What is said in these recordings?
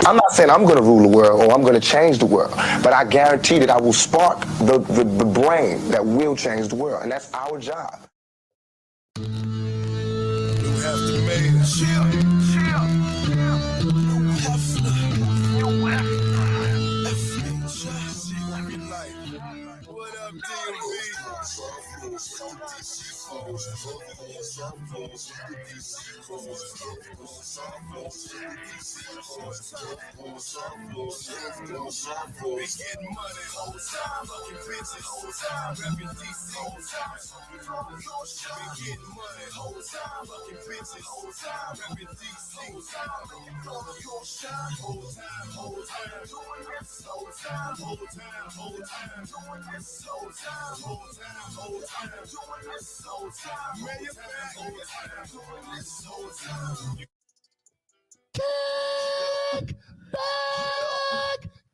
I'm not saying I'm going to rule the world or I'm going to change the world, but I guarantee that I will spark the brain that will change the world, and that's our job. You have to make it. Chill. What up, DMV? We getting money whole time, fucking bitches whole time, rapping DC whole time. We getting money whole time, fucking bitches whole time, rapping DC whole time. Your shine whole time, doing this whole time, doing this whole time, doing this whole time, man, you're back, doing this whole time. Kickback,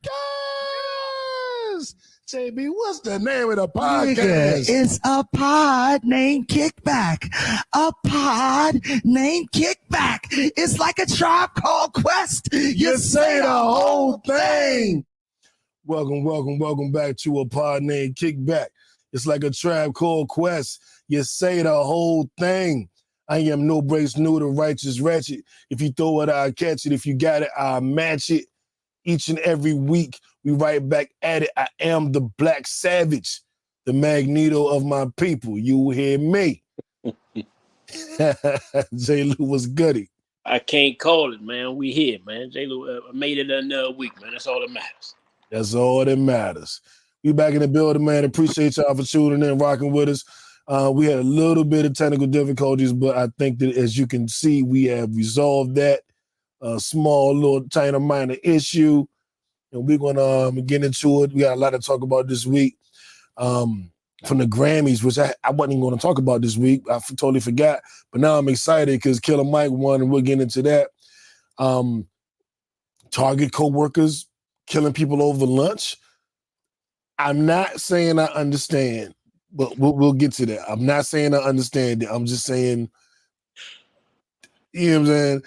guys. JB, what's the name of the podcast? Nigga, it's a pod named Kickback. A pod named Kickback. It's like a Tribe Called Quest. You say the whole thing. Welcome back to a pod named Kickback. It's like a Tribe Called Quest. You say the whole thing. I am no breaks new, the righteous ratchet. If you throw it, I'll catch it. If you got it, I'll match it. Each and every week, we right back at it. I am the Black Savage, the Magneto of my people. You hear me? J Lew was goody. I can't call it, man. We here, man. J Lew made it another week, man. That's all that matters. That's all that matters. We back in the building, man. Appreciate y'all for tuning in, rocking with us. We had a little bit of technical difficulties, but I think that, as you can see, we have resolved that small little tiny minor issue. And we're going to get into it. We got a lot to talk about this week. From the Grammys, which I wasn't even going to talk about this week. I totally forgot. But now I'm excited because Killer Mike won, and we'll get into that. Target co-workers killing people over lunch. I'm not saying I understand, but we'll get to that. I'm not saying I understand it. I'm just saying, you know what I'm saying?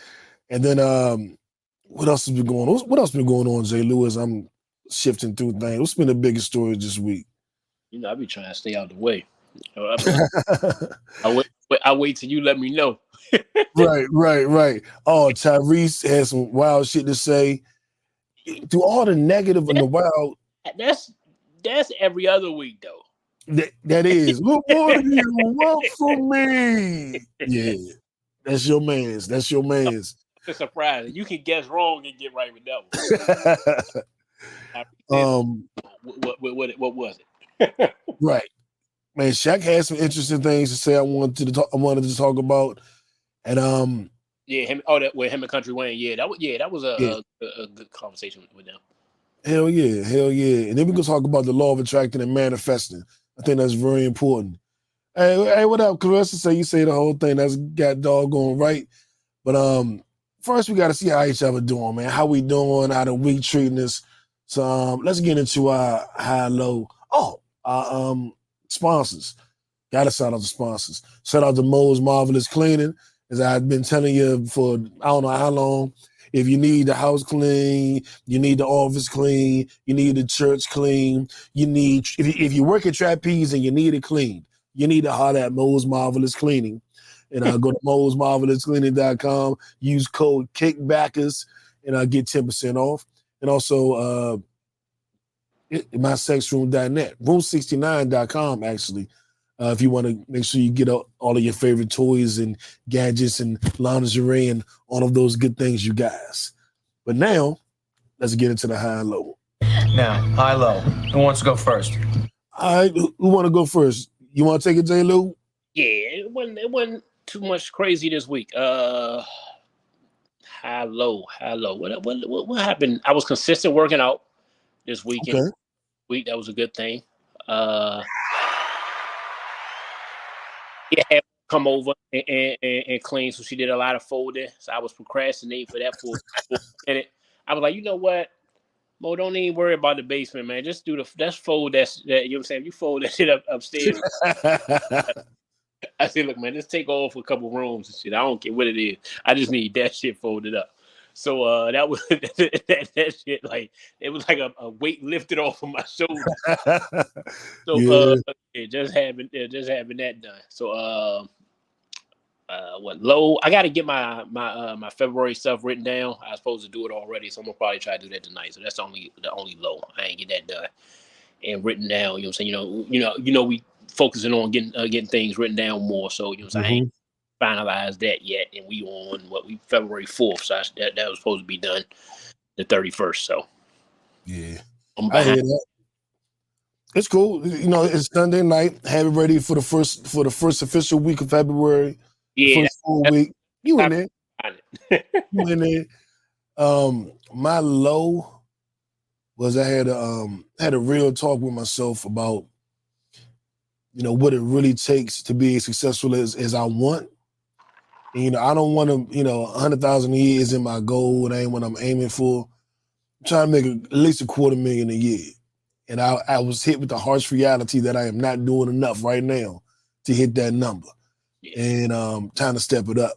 And then what else has been going on? What else been going on, J Lew, as I'm shifting through things? What's been the biggest story this week? You know, I be trying to stay out the way. I wait till you let me know. Right. Oh, Tyrese has some wild shit to say. Through all the negative and the wild. That's every other week, though. That is. What more do you want from me? Yeah. That's your man's. It's a surprise. You can guess wrong and get right with that one. What was it? Right. Man, Shaq had some interesting things to say I wanted to talk about. And him and Country Wayne. Yeah, that was a good conversation with them. Hell yeah. And then we can talk about the law of attracting and manifesting. I think that's very important. Hey, what up, Clarissa? You say the whole thing. That's got doggone right. But first we got to see how each other doing, man. How we doing? How the week treating us? So let's get into our high-low. Our sponsors. Got to shout out the sponsors. Shout out to Mo's Marvelous Cleaning. As I've been telling you for I don't know how long, if you need the house clean, you need the office clean, you need the church clean, if you work at Trapeze and you need it cleaned, you need to holler at Mo's Marvelous Cleaning. And go to mosmarvelouscleaning.com, use code KICKBACKERS, and get 10% off. And also mysexroom.net, room69.com, actually. If you want to make sure you get all of your favorite toys and gadgets and lingerie and all of those good things, you guys. But now, let's get into the high and low. Now, high low. Who wants to go first? All right, who want to go first? You want to take it, J Lew? Yeah, it wasn't too much crazy this week. High low. What happened? I was consistent working out this weekend. Okay. Week, that was a good thing. Yeah, come over and clean. So she did a lot of folding. So I was procrastinating for that for a minute. I was like, you know what, Mo, don't even worry about the basement, man. Just do that's fold that. You know what I'm saying? You fold that shit upstairs. I said, look, man, just take off a couple rooms and shit. I don't care what it is. I just need that shit folded up. So that was that shit, like it was like a weight lifted off of my shoulders. So Yeah. just having that done. So what low? I got to get my February stuff written down. I was supposed to do it already, so I'm gonna probably try to do that tonight. So that's the only low. I ain't get that done and written down. You know what I'm saying? We focusing on getting things written down more. So you know what I'm saying? I ain't finalized that yet, and we on February 4th. So that was supposed to be done the 31st. So yeah, I'm I hear behind. that. It's cool. It's Sunday night. Have it ready for the first official week of February. Yeah, First full week. You in there? it. You in there? My low was I had a real talk with myself about what it really takes to be as successful as I want. And, I don't want to, 100,000 a year isn't my goal. It ain't what I'm aiming for. I'm trying to make at least $250,000 a year. And I was hit with the harsh reality that I am not doing enough right now to hit that number. Yeah. And trying to step it up.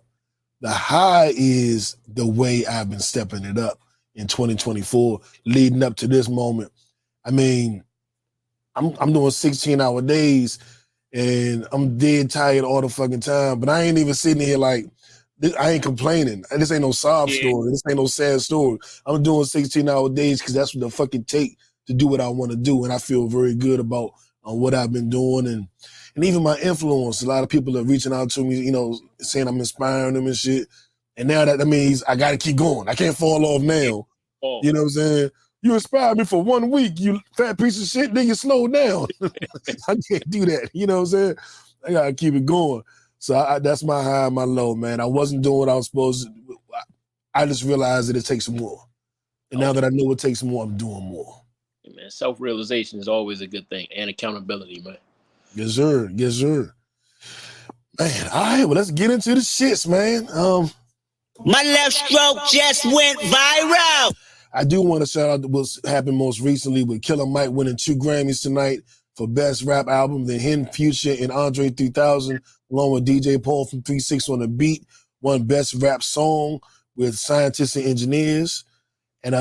The high is the way I've been stepping it up in 2024, leading up to this moment. I mean, I'm doing 16-hour days, and I'm dead tired all the fucking time. But I ain't even sitting here like, I ain't complaining. This ain't no sob story. This ain't no sad story. I'm doing 16-hour days because that's what the fucking take to do what I want to do. And I feel very good about what I've been doing. And even my influence. A lot of people are reaching out to me, saying I'm inspiring them and shit. And now that means I got to keep going. I can't fall off now. Oh. You know what I'm saying? You inspired me for 1 week, you fat piece of shit, then you slow down. I can't do that. You know what I'm saying? I got to keep it going. So that's my high and my low, man. I wasn't doing what I was supposed to. I just realized that it takes more. And now that I know it takes more, I'm doing more. Yeah, man, self-realization is always a good thing. And accountability, man. Yes, sir. Yes, sir. Man, all right, well, let's get into the shits, man. My left stroke just went viral. I do want to shout out to what's happened most recently with Killer Mike winning 2 Grammys tonight for Best Rap Album. Then him, Future, and Andre 3000, along with DJ Paul from 3-6 on the Beat, won Best Rap Song with Scientists and Engineers. And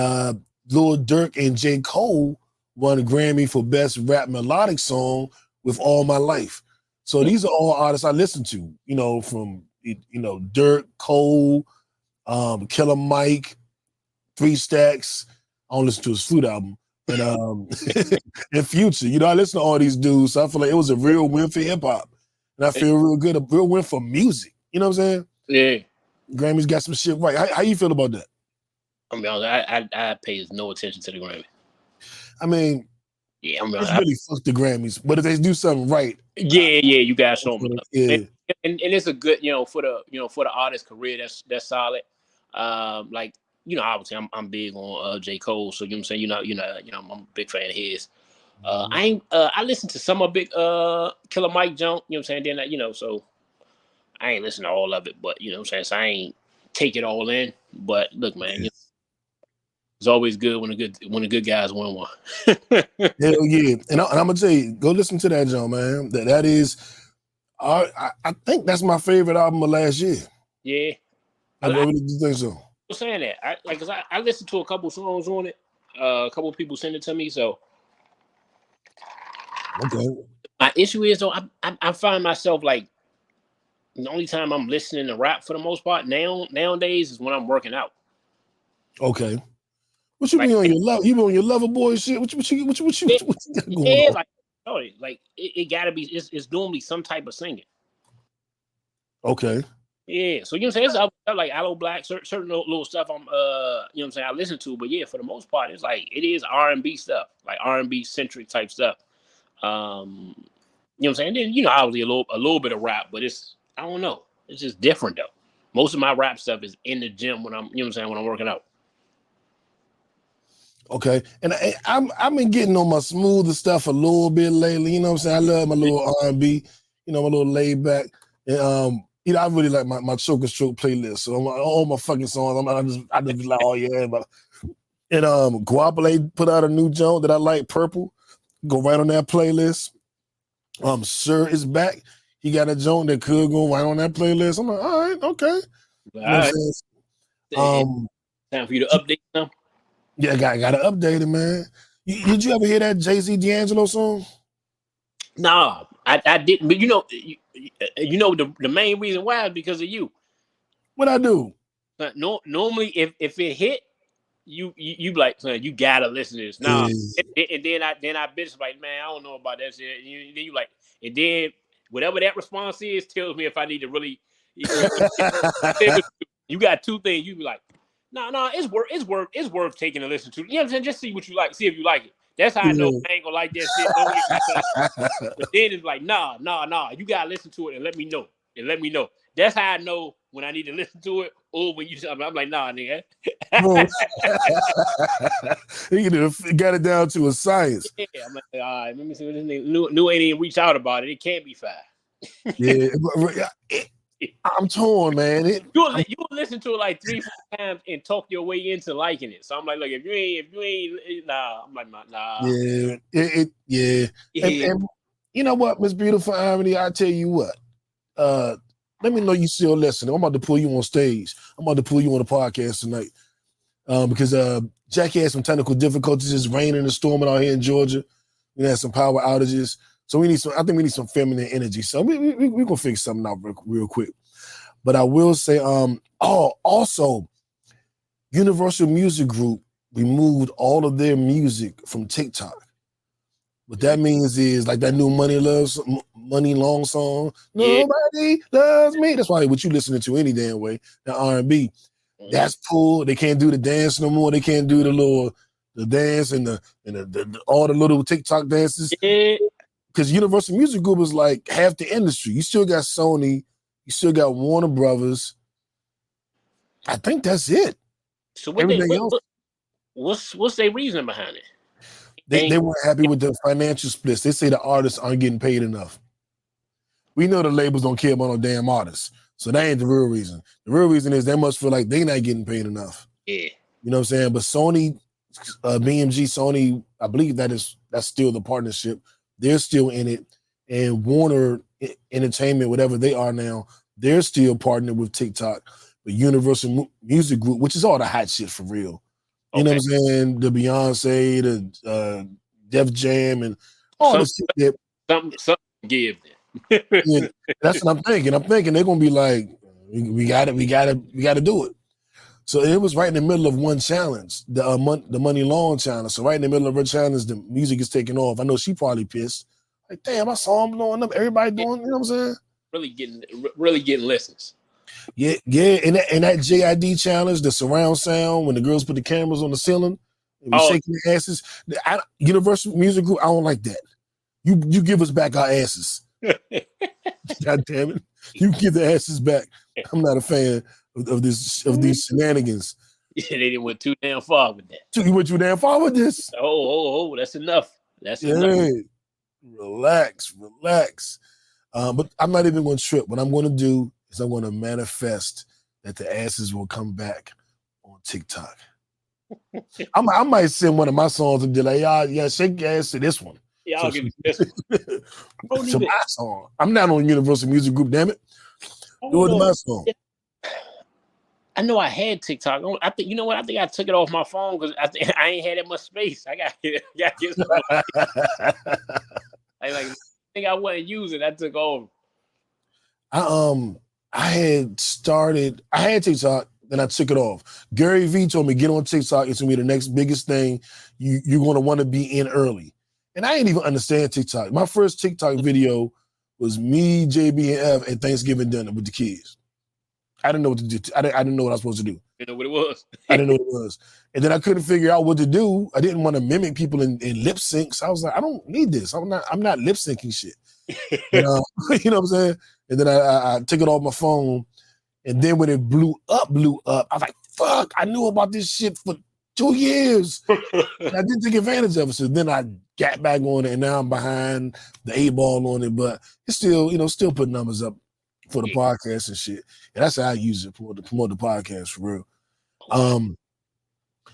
Lil Durk and J. Cole won a Grammy for Best Rap Melodic Song with All My Life. So these are all artists I listen to, from Durk, Cole, Killer Mike, 3 Stacks. I don't listen to his flute album. And and Future. I listen to all these dudes, so I feel like it was a real win for hip-hop. And I feel real good, a real win for music. You know what I'm saying? Yeah. Grammys got some shit right. How you feel about that? I mean, I pay no attention to the Grammy. I mean, yeah, I mean, it's really fuck the Grammys. But if they do something right, yeah, you guys show them. Yeah. And it's a good, for the artist career, that's solid. Obviously I'm big on J. Cole, so you know what I'm saying, I'm a big fan of his. I listened to some of big Killer Mike junk, you know what I'm saying? Then so I ain't listen to all of it, but you know what I'm saying, so I ain't take it all in. But look, man, it's always good when the good guys win one. Hell yeah. And I'm gonna tell you, go listen to that, John, man. That is I think that's my favorite album of last year. Yeah. I really do think so. I'm saying that. Cause I listened to a couple songs on it. A couple of people sent it to me, so okay. My issue is though, I find myself like the only time I'm listening to rap for the most part nowadays is when I'm working out. Okay. What you be on your love? You be on your lover boy shit? What you got going on? Like it gotta be. It's normally some type of singing. Okay. Yeah, so you know what I'm saying? It's like Aloe Black, certain little stuff I'm you know what I'm saying, I listen to, but yeah, for the most part, it's like it is R&B stuff, like R&B centric type stuff. You know what I'm saying? Then obviously a little bit of rap, but I don't know. It's just different though. Most of my rap stuff is in the gym when I'm when I'm working out. Okay, and I've been getting on my smoother stuff a little bit lately. You know what I'm saying? I love my little R&B, my little laid back. And I really like my Choke and Stroke playlist. So all my fucking songs, I just be like, oh yeah. But and Guapole put out a new joint that I like, Purple. Go right on that playlist. Sir is back. He got a joint that could go right on that playlist. I'm like, all right, okay. All right. Time for you to update them. Yeah, I got to update it, man. Did you ever hear that Jay-Z D'Angelo song? Nah, I didn't. But you know the main reason why is because of you. What I do? But normally, if it hit, you be like, son, you gotta listen to this. Nah, and then I bitch like, man, I don't know about that shit. Then you like, and then whatever that response is tells me if I need to really. You got two things. You be like, no, it's worth taking a listen to. You know what I'm saying? Just see what you like. See if you like it. That's how I know I ain't gonna like that shit. But then it's like, nah. You gotta listen to it and let me know. That's how I know when I need to listen to it or when you. I'm like, nah, nigga. He got it down to a science. Yeah, I'm like, all right, let me see what this nigga new ain't even reached out about it. It can't be 5. Yeah, I'm torn, man. You'll listen to it like 3-4 times and talk your way into liking it. So I'm like, look, if you ain't, nah. I'm like, nah. Yeah. And you know what, Miss Beautiful Irony? I tell you what. Let me know you still listening. I'm about to pull you on stage. I'm about to pull you on the podcast tonight. Because Jackie had some technical difficulties. It's raining and storming out here in Georgia. We had some power outages. So I think we need some feminine energy. So we gonna figure something out real quick. But I will say, also, Universal Music Group removed all of their music from TikTok. What that means is like that new Money Long song. Nobody loves me. That's why what you listening to any damn way. The R&B. That's pulled. They can't do the dance no more. They can't do the dance and the all the little TikTok dances. Because Universal Music Group is like half the industry. You still got Sony. You still got Warner Brothers. I think that's it. So what's their reason behind it? They weren't happy with the financial splits. They say the artists aren't getting paid enough. We know the labels don't care about no damn artists. So that ain't the real reason. The real reason is they must feel like they not getting paid enough. Yeah. You know what I'm saying? But Sony, BMG, Sony, I believe that's still the partnership. They're still in it. And Warner Entertainment, whatever they are now, they're still partnered with TikTok. But Universal Music Group, which is all the hot shit for real. You know what I'm saying? The Beyonce, the Def Jam, and all this shit. Something give them. Yeah, that's what I'm thinking. I'm thinking they're gonna be like, we gotta do it. So it was right in the middle of one challenge, the Money Long challenge. So right in the middle of her challenge, the music is taking off. I know she probably pissed. Like, damn, I saw him blowing up. Everybody doing, you know what I'm saying? Really getting listens. Yeah. And that JID challenge, the surround sound, when the girls put the cameras on the ceiling and we shaking their asses. Universal Music Group, I don't like that. You give us back our asses. God damn it. You give the asses back. I'm not a fan of these shenanigans. Yeah, they didn't went too damn far with that. You went too damn far with this? Oh, that's enough. That's enough. Relax. But I'm not even going to trip. What I'm going to do is I'm going to manifest that the asses will come back on TikTok. I might send one of my songs and be like, yeah, shake your ass to this one. Yeah, I'll give you this one. To my song. I'm not on Universal Music Group, damn it. Do it to my song. I know I had TikTok. I think you know what? I think I took it off my phone because I ain't had that much space. I think I wasn't using. I took over. I had TikTok, then I took it off. Gary Vee told me get on TikTok. It's gonna be the next biggest thing. You're gonna want to be in early. And I didn't even understand TikTok. My first TikTok video was me, JB, and F at Thanksgiving dinner with the kids. I didn't know what to do. I didn't know what I was supposed to do. You know what it was? I didn't know what it was. And then I couldn't figure out what to do. I didn't want to mimic people in lip syncs. I was like, I don't need this. I'm not lip syncing shit. You know what I'm saying? And then I took it off my phone. And then when it blew up, I was like, fuck, I knew about this shit for 2 years. And I didn't take advantage of it. So then I got back on it, and now I'm behind the 8 ball on it. But it's still, still putting numbers up for the podcast and shit. And that's how I use it to promote the podcast for real.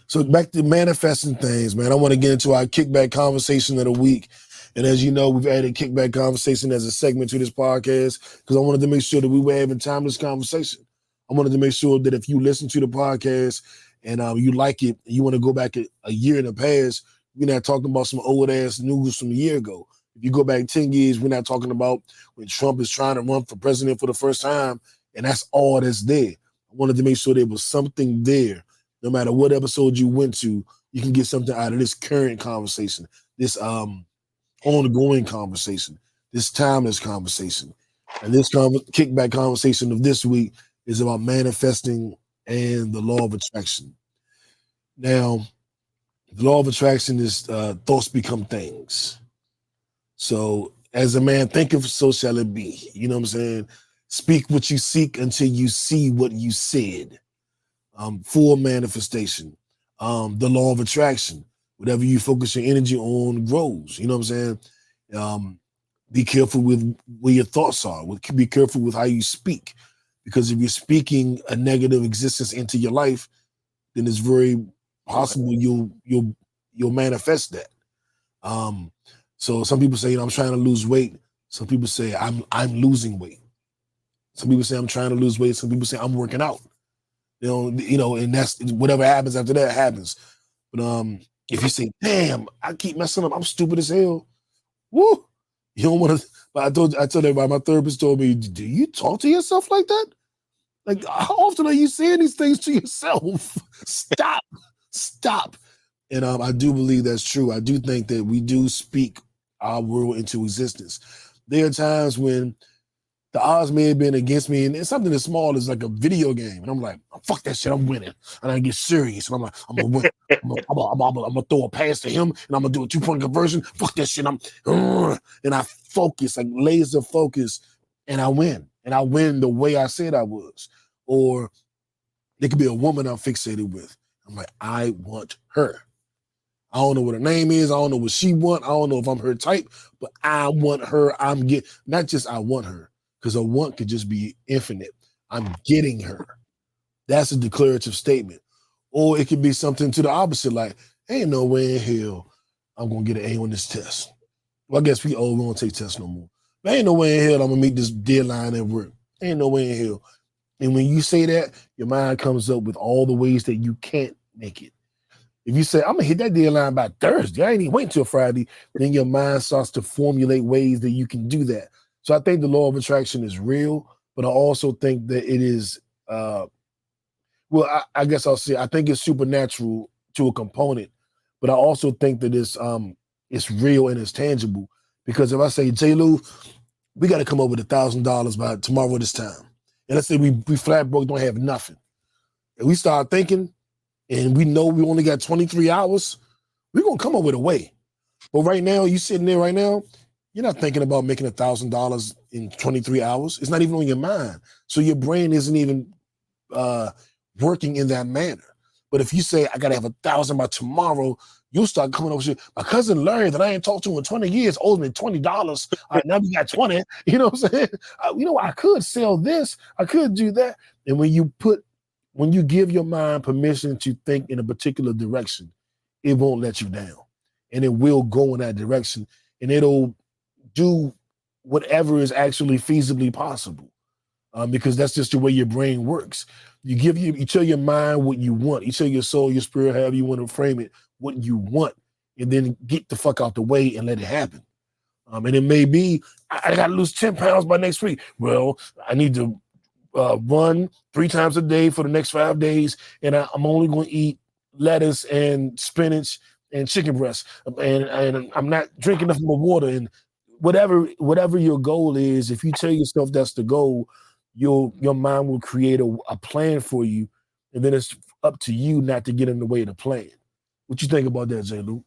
So back to manifesting things, man. I want to get into our kickback conversation of the week. And as you know, we've added kickback conversation as a segment to this podcast because I wanted to make sure that we were having timeless conversation. I wanted to make sure that if you listen to the podcast and you like it, you want to go back a year in the past, we're not talking about some old ass news from a year ago. If you go back 10 years, we're not talking about when Trump is trying to run for president for the first time, and that's all that's there. I wanted to make sure there was something there. No matter what episode you went to, you can get something out of this current conversation, this ongoing conversation, this timeless conversation. And this kickback conversation of this week is about manifesting and the law of attraction. Now, the law of attraction is thoughts become things. So as a man thinketh, so shall it be. You know what I'm saying? Speak what you seek until you see what you said. Full manifestation. The law of attraction. Whatever you focus your energy on grows. You know what I'm saying? Be careful with where your thoughts are. Be careful with how you speak. Because if you're speaking a negative existence into your life, then it's very possible you'll manifest that. So some people say, I'm trying to lose weight. Some people say I'm losing weight. Some people say I'm trying to lose weight. Some people say I'm working out. You know, and that's whatever happens after that happens. But if you say, damn, I keep messing up, I'm stupid as hell. Woo! You don't want to. But I told everybody, my therapist told me, do you talk to yourself like that? Like, how often are you saying these things to yourself? Stop. And I do believe that's true. I do think that we do speak our world into existence. There are times when the odds may have been against me, and it's something as small as like a video game, and I'm like, fuck that shit, I'm winning. And I get serious, and I'm like, I'm gonna win. I'm gonna throw a pass to him, and I'm gonna do a 2-point conversion. Fuck that shit, and I focus, like laser focus, and I win. And I win the way I said I was. Or there could be a woman I'm fixated with. I'm like, I want her. I don't know what her name is. I don't know what she want. I don't know if I'm her type, but I want her. Not just I want her, because a want could just be infinite. I'm getting her. That's a declarative statement. Or it could be something to the opposite, like, ain't no way in hell I'm going to get an A on this test. Well, I guess we don't take tests no more. But ain't no way in hell I'm going to meet this deadline at work. Ain't no way in hell. And when you say that, your mind comes up with all the ways that you can't make it. If you say, I'm going to hit that deadline by Thursday, I ain't even waiting until Friday, then your mind starts to formulate ways that you can do that. So I think the law of attraction is real, but I also think that it is, I guess I'll say, I think it's supernatural to a component, but I also think that it's real and it's tangible. Because if I say, J Lew, we got to come up with $1,000 by tomorrow this time. And let's say we flat broke, don't have nothing. And we start thinking, and we know we only got 23 hours, we're going to come up with a way. But right now, you sitting there right now, you're not thinking about making $1,000 in 23 hours. It's not even on your mind. So your brain isn't even working in that manner. But if you say, I got to have 1,000 by tomorrow, you'll start coming up with shit. My cousin Larry that I ain't talked to in 20 years owes me $20. All right, now we got 20. You know what I'm saying? I could sell this. I could do that. And when you give your mind permission to think in a particular direction, it won't let you down. And it will go in that direction. And it'll do whatever is actually feasibly possible. Because that's just the way your brain works. You tell your mind what you want. You tell your soul, your spirit, however you want to frame it, what you want, and then get the fuck out the way and let it happen. And it may be, I got to lose 10 pounds by next week. Well, I need to run 3 times a day for the next 5 days, and I'm only going to eat lettuce and spinach and chicken breast, and I'm not drinking enough of my water. And whatever your goal is, if you tell yourself that's the goal, your mind will create a plan for you, and then it's up to you not to get in the way of the plan. What you think about that, J Lew?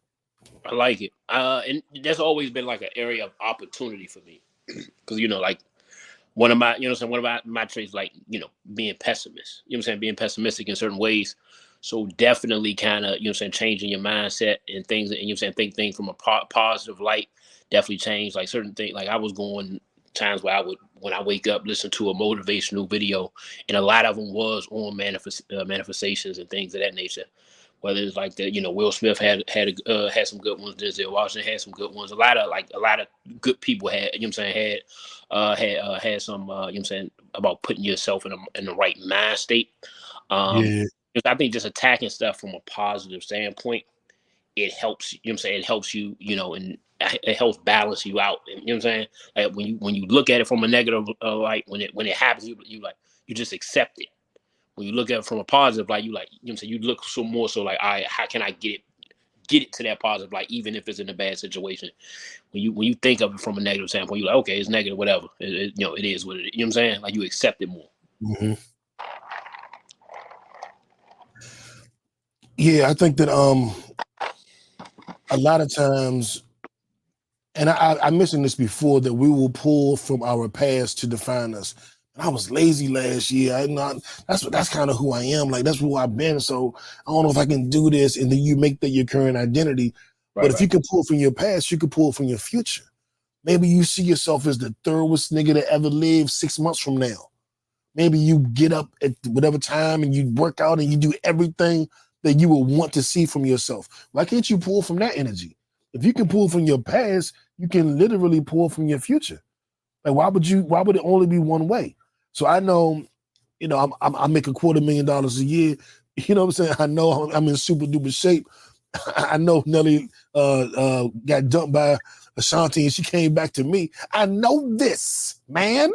I like it. And that's always been like an area of opportunity for me. Because, like one of my traits, like, being pessimist, being pessimistic in certain ways. So definitely kind of, changing your mindset and things, and think things from a positive light definitely changed. Like certain things, like I was going times where when I wake up, listen to a motivational video, and a lot of them was on manifestations and things of that nature. Whether it's like Will Smith had some good ones, Denzel Washington had some good ones. A lot of good people had, had some, about putting yourself in the right mind state. Yeah. I think just attacking stuff from a positive standpoint, it helps. You know what I'm saying? It helps you, and it helps balance you out. And, you know what I'm saying? Like when you look at it from a negative, like when it happens, you just accept it. When you look at it from a positive, like you look so more so like, all right, how can I get it to that positive, like even if it's in a bad situation. When you think of it from a negative standpoint, you're like, okay, it's negative, whatever. It is what it is. You know what I'm saying? Like you accept it more. Mm-hmm. Yeah, I think that a lot of times, and I mentioned this before, that we will pull from our past to define us. I was lazy last year. That's kind of who I am. Like that's who I've been. So I don't know if I can do this. And then you make that your current identity. But if you can pull from your past, you can pull from your future. Maybe you see yourself as the thoroughest nigga that ever lived 6 months from now. Maybe you get up at whatever time and you work out and you do everything that you would want to see from yourself. Why can't you pull from that energy? If you can pull from your past, you can literally pull from your future. Like why would it only be one way? So I know, I make $250,000 a year. You know what I'm saying? I know I'm in super duper shape. I know Nelly got dumped by Ashanti and she came back to me. I know this, man.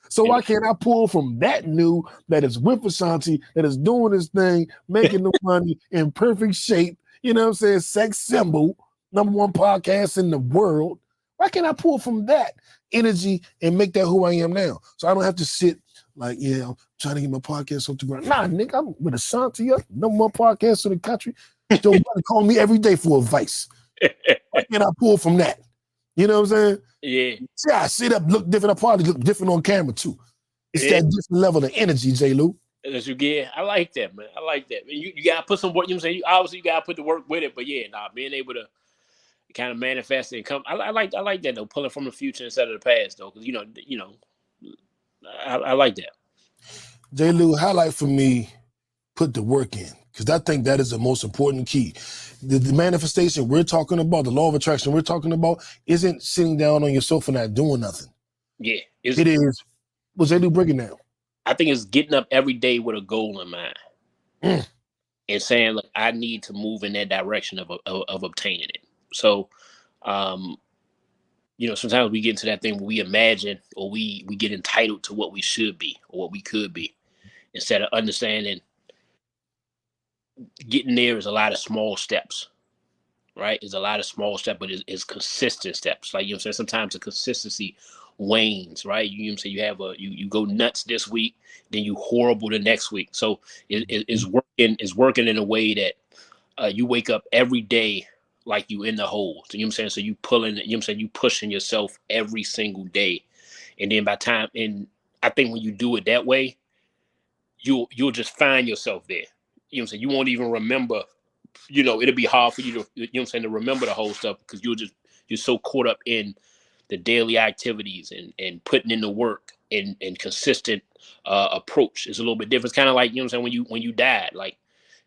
So why can't I pull from that new that is with Ashanti, that is doing this thing, making the money, in perfect shape, you know what I'm saying? Sex symbol, #1 podcast in the world. Why can't I pull from that energy and make that who I am now? So I don't have to sit like, I'm trying to get my podcast off the ground. Nah, nigga, I'm with Ashanti, #1 podcast in the country. Joe Budden call me every day for advice. Why can't I pull from that? You know what I'm saying? Yeah. See, I sit up, look different. I probably look different on camera too. It's that different level of energy, J Lew. That you get. I like that, man. I like that. You gotta put some work. You know what I'm saying? Obviously, you gotta put the work with it. But being able to kind of manifest it and come. I like that though. Pulling from the future instead of the past though, because I like that. J Lew, highlight for me, put the work in, because I think that is the most important key. The manifestation we're talking about, the law of attraction we're talking about, isn't sitting down on your sofa not doing nothing. Yeah, it is. What's J Lew breaking down? I think it's getting up every day with a goal in mind and saying, "Look, I need to move in that direction of obtaining it." So, sometimes we get into that thing where we imagine or we get entitled to what we should be or what we could be, instead of understanding getting there is a lot of small steps, right? It's a lot of small steps, but it's consistent steps. Like, saying, sometimes the consistency wanes, right? You say you have you go nuts this week, then you horrible the next week. So it's working in a way that you wake up every day like you in the hole. So, so you pulling, you pushing yourself every single day. And then and I think when you do it that way, you'll just find yourself there. You won't even remember, it'll be hard for you to, to remember the whole stuff because you're so caught up in the daily activities and putting in the work and consistent approach. Is a little bit different. It's kind of like, when you died, like,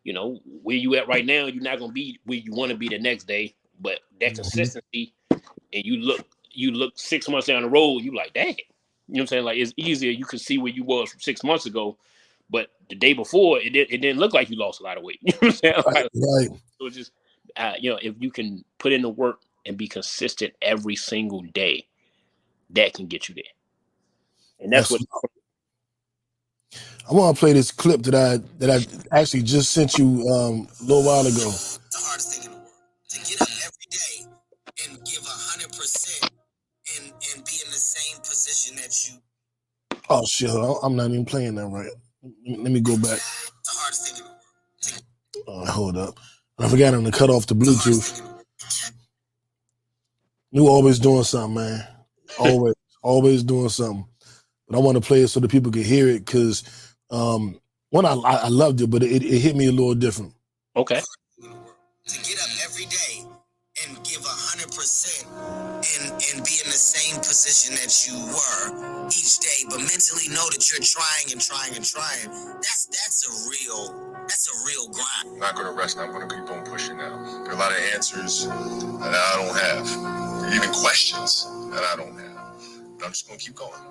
where you at right now, you're not going to be where you want to be the next day, but that consistency, and you look 6 months down the road, you like, dang, like it's easier. You can see where you was from 6 months ago. But the day before, it didn't look like you lost a lot of weight. You know what I'm saying? Right. So it's just, if you can put in the work and be consistent every single day, that can get you there. And that's what. I want to play this clip that I actually just sent you a little while ago. The hardest thing in the world, to get up every day and give 100% and be in the same position that you. Oh shit! I'm not even playing that right. Let me go back. The hardest thing in the world. Hold up. I forgot him to cut off the Bluetooth. You always doing something, man. Always doing something. But I want to play it so that people can hear it because one, I loved it, but it hit me a little different. Okay. To get up every day and give 100% and be in the same position that you were each day, but mentally know that you're trying and trying and trying. That's a real grind. I'm not going to rest. I'm going to keep on pushing now. There are a lot of answers that I don't have. There are even questions that I don't have. But I'm just going to keep going.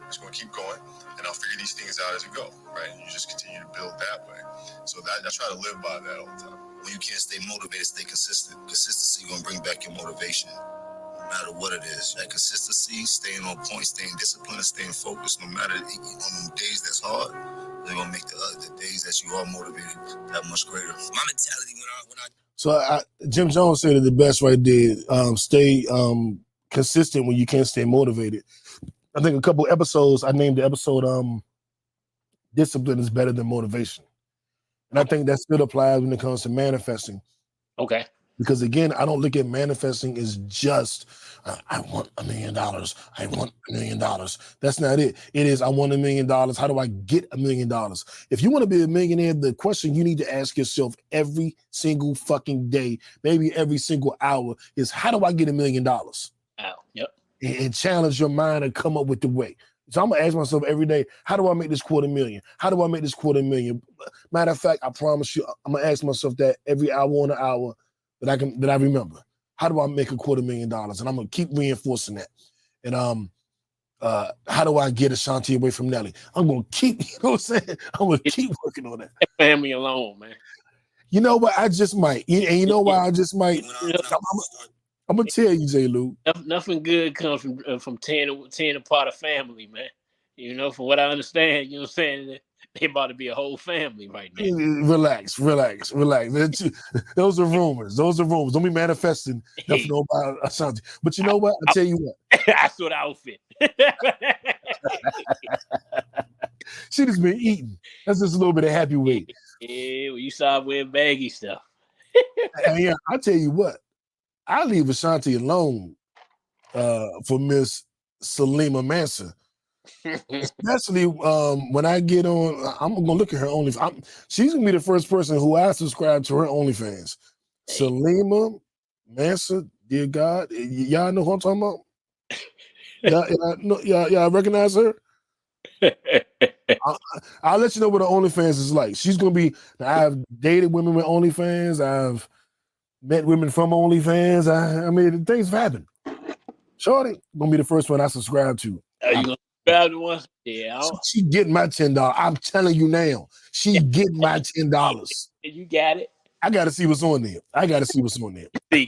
just going to keep going, and I'll figure these things out as we go, right? And you just continue to build that way. So that I try to live by that all the time. When you can't stay motivated, stay consistent. Consistency gonna bring back your motivation, no matter what it is. That consistency, staying on point, staying disciplined, staying focused, no matter on them days that's hard, they're gonna make the days that you are motivated that much greater. My mentality when I So Jim Jones said it the best right there. Stay consistent when you can't stay motivated. I think a couple episodes, I named the episode Discipline is Better Than Motivation. And I think that still applies when it comes to manifesting. Okay. Because again, I don't look at manifesting as just, I want $1 million. I want $1 million. That's not it. It is, I want $1 million. How do I get $1 million? If you want to be a millionaire, the question you need to ask yourself every single fucking day, maybe every single hour, is how do I get $1 million? Oh, yep. And challenge your mind and come up with the way. So I'm gonna ask myself every day, how do I make this $250,000? How do I make this $250,000? Matter of fact, I promise you, I'm gonna ask myself that every hour on the hour that I remember. How do I make $250,000? And I'm gonna keep reinforcing that. And how do I get Ashanti away from Nelly? I'm gonna keep, you know what I'm saying? I'm gonna keep working on that. Family alone, man. You know what? I just might. And you know why I just might? I'm gonna tell you, J Lew. Nothing good comes from tearing apart a family, man. You know, from what I understand, you know what I'm saying? They about to be a whole family right now. Relax. Those are rumors. Don't be manifesting nothing about Ashanti. But you know what? I'll tell you what. I saw the outfit. She just been eating. That's just a little bit of happy weight. Yeah, well, you saw wearing baggy stuff. And yeah, I'll tell you what. I leave Ashanti alone for Miss Salima Mansa. Especially when I get on, I'm gonna look at her OnlyFans. She's gonna be the first person who I subscribe to her OnlyFans. Salima Mansa, dear God, y'all know who I'm talking about? Y'all recognize her? I'll let you know what her OnlyFans is like. She's gonna be. I've dated women with OnlyFans. I've met women from OnlyFans. I mean, things have happened. Shorty gonna be the first one I subscribe to. Are you gonna subscribe to one? Yeah. She getting my $10. I'm telling you now, she getting my $10. You got it. I gotta see what's on there. I gotta see what's on there. I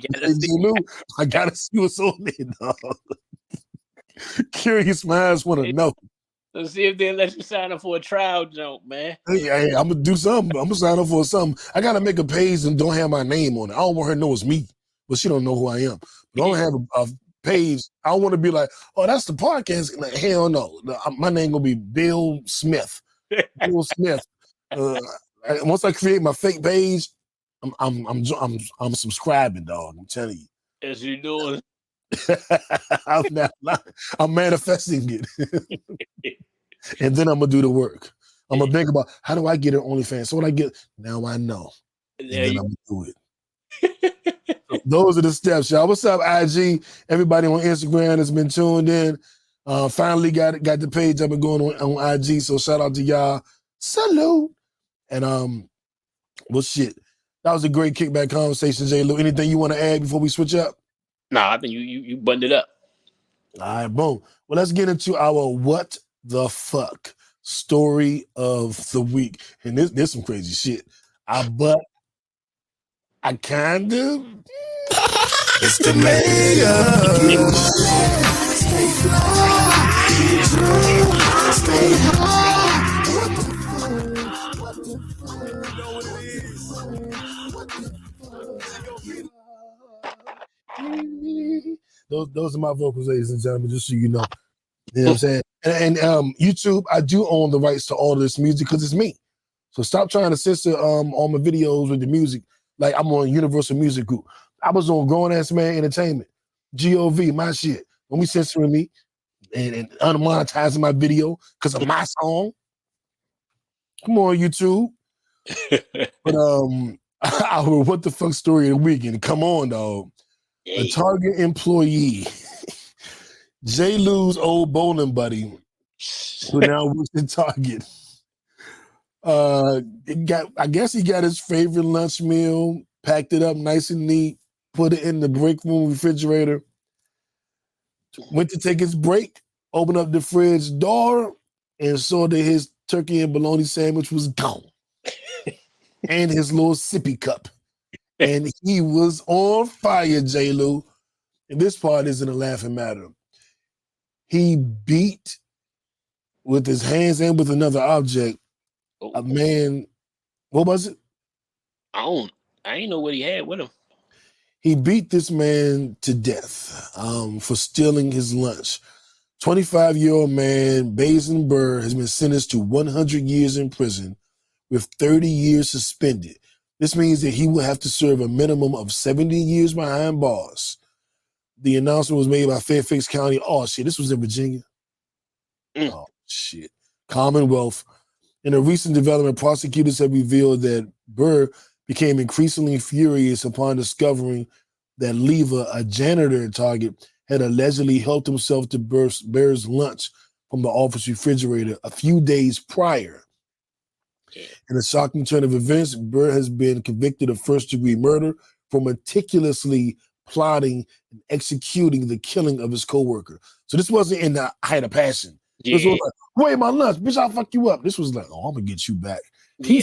gotta see what's on there, dog. Curious minds want to know. Let's see if they let you sign up for a trial jump, man. Hey, I'm gonna do something. I'm gonna sign up for something. I gotta make a page and don't have my name on it. I don't want her to know it's me, but she don't know who I am. But I don't have a page. I don't want to be like, oh, that's the podcast. Like, hell no. My name gonna be Bill Smith. Bill Smith. Once I create my fake page, I'm subscribing, dog. I'm telling you. As you doing. I'm manifesting it. And then I'm gonna do the work. I'm gonna think about how do I get an OnlyFans? So what I get now, I know. And then I'm gonna do it. So those are the steps, y'all. What's up, IG? Everybody on Instagram has been tuned in. Finally got the page up and going on IG. So shout out to y'all. Salute. And well, shit. That was a great kickback conversation, J Lew. Anything you want to add before we switch up? Nah, I think you buttoned it up. All right, boom. Well, let's get into our what the fuck story of the week. And there's some crazy shit. I kind of. It's the mayor. Stay Those are my vocals, ladies and gentlemen, just so you know. You know what I'm saying? And YouTube, I do own the rights to all of this music because it's me. So stop trying to censor all my videos with the music. Like I'm on Universal Music Group. I was on Grown Ass Man Entertainment. GOV, my shit. Don't be censoring me and unmonetizing my video because of my song. Come on, YouTube. But our what the fuck story of the week, and come on, dog. A Target employee, J Lew's old bowling buddy, who now works at Target. I guess he got his favorite lunch meal, packed it up nice and neat, put it in the break room refrigerator. Went to take his break, opened up the fridge door and saw that his turkey and bologna sandwich was gone. And his little sippy cup. And he was on fire, J Lew. And this part isn't a laughing matter. He beat with his hands and with another object a man. What was it? I ain't know what he had with him. He beat this man to death for stealing his lunch. 25-year-old man, Basin Burr, has been sentenced to 100 years in prison with 30 years suspended. This means that he will have to serve a minimum of 70 years behind bars. The announcement was made by Fairfax County. Oh, shit, this was in Virginia. Oh, shit. Commonwealth. In a recent development, prosecutors have revealed that Burr became increasingly furious upon discovering that Lever, a janitor at Target, had allegedly helped himself to Burr's lunch from the office refrigerator a few days prior. In a shocking turn of events, Burr has been convicted of first-degree murder for meticulously plotting and executing the killing of his coworker. So this wasn't in the height of passion. This was like, wait, my lunch, bitch, I'll fuck you up. This was like, oh, I'm gonna get you back. He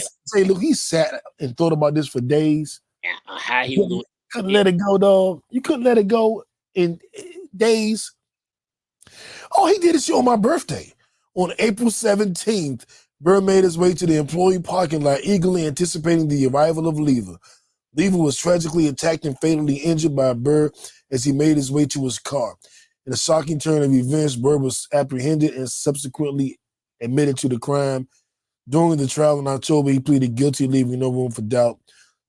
sat and thought about this for days. How he was couldn't let it go, dog. You couldn't let it go in days. Oh, he did this shit on my birthday. On April 17th, Burr made his way to the employee parking lot, eagerly anticipating the arrival of Lever. Lever was tragically attacked and fatally injured by Burr as he made his way to his car. In a shocking turn of events, Burr was apprehended and subsequently admitted to the crime. During the trial in October, he pleaded guilty, leaving no room for doubt.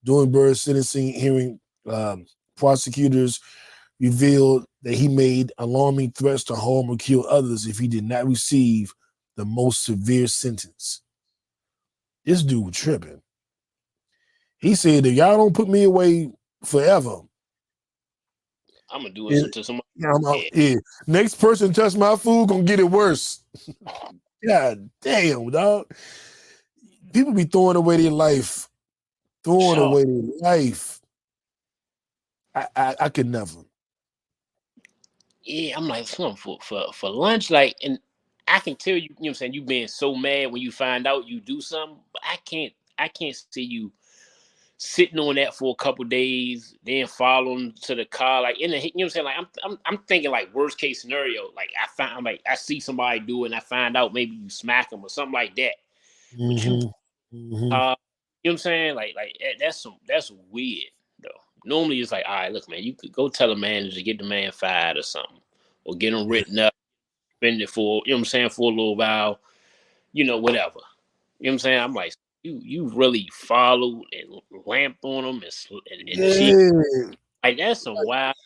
During Burr's sentencing hearing, prosecutors revealed that he made alarming threats to harm or kill others if he did not receive the most severe sentence. This dude tripping. He said, if y'all don't put me away forever, I'm gonna do it to somebody. Next person touch my food, gonna get it worse. God damn, dog. People be throwing away their life. Away their life. I could never. Yeah, I'm like, for lunch, like, and I can tell you, you know what I'm saying, you being so mad when you find out you do something, but I can't see you sitting on that for a couple days, then following to the car, like in the, you know what I'm saying, like I'm thinking like worst case scenario, like I see somebody do it and I find out maybe you smack them or something like that. But you know what I'm saying, like that's weird though. Normally it's like, all right, look, man, you could go tell a manager to get the man fired or something, or get him written up, spend it for, you know what I'm saying, for a little while, you know, whatever. You know what I'm saying? I'm like, you really followed and lamped on them and cheated. Like, that's some wild.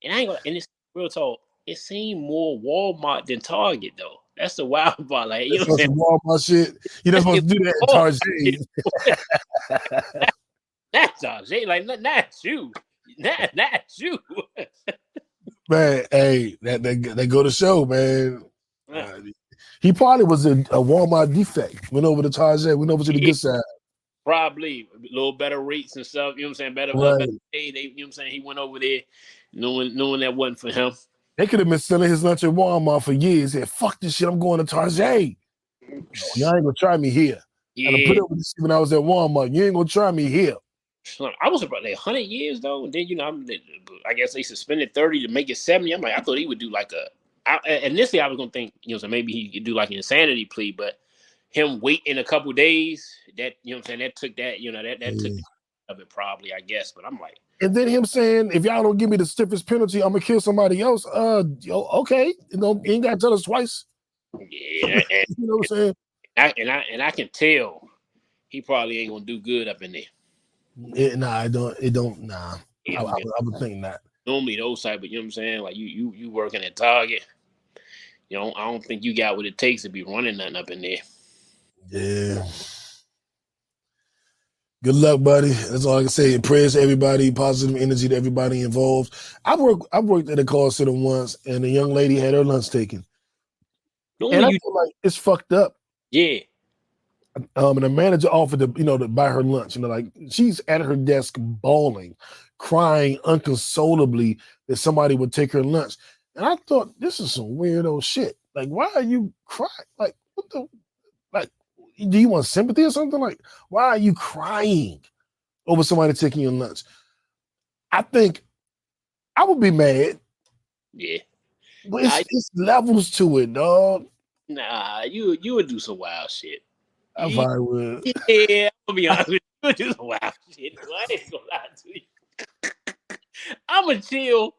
And I ain't gonna, and it's real talk, it seemed more Walmart than Target though. That's the wild part. Like, you know what I'm saying? Walmart shit. You're not supposed to do that at Target. That's Target. Like, not you. Not you. Man, hey, that go to show, man. He probably was a Walmart defect. Went over to Target, went over to the good side. Probably a little better rates and stuff. You know what I'm saying? Better pay. You know what I'm saying? He went over there knowing that wasn't for him. They could have been selling his lunch at Walmart for years. He said, fuck this shit, I'm going to Target. Y'all ain't gonna try me here. Yeah. I put up with this shit when I was at Walmart. You ain't gonna try me here. I was about like 100 years though. And then, you know, I guess they suspended 30 to make it 70. I'm like, I thought he would do like initially I was gonna think, you know, so maybe he could do like an insanity plea, but him waiting a couple days, that, you know what I'm saying, that took that, you know, that took of it probably, I guess. But I'm like, and then him saying, if y'all don't give me the stiffest penalty, I'm gonna kill somebody else. Okay, you know, you ain't gotta tell us twice. Yeah, and, you know what I'm saying? I can tell he probably ain't gonna do good up in there. I would think not. Normally those type, but you know what I'm saying, like you working at Target, you know, I don't think you got what it takes to be running nothing up in there. Yeah. Good luck, buddy. That's all I can say. Prayers to everybody, positive energy to everybody involved. I worked at a call center once, and a young lady had her lunch taken. And I feel like it's fucked up. Yeah. And the manager offered to buy her lunch. You know, like she's at her desk bawling, crying unconsolably that somebody would take her lunch. And I thought, this is some weirdo shit. Like, why are you crying? Like, what the, like, do you want sympathy or something? Like, why are you crying over somebody taking your lunch? I think I would be mad. Yeah. But it's levels to it, dog. Nah, you would do some wild shit. I probably would. Yeah, I'll be honest with you. You would do some wild shit. I ain't gonna lie to you. I'ma chill.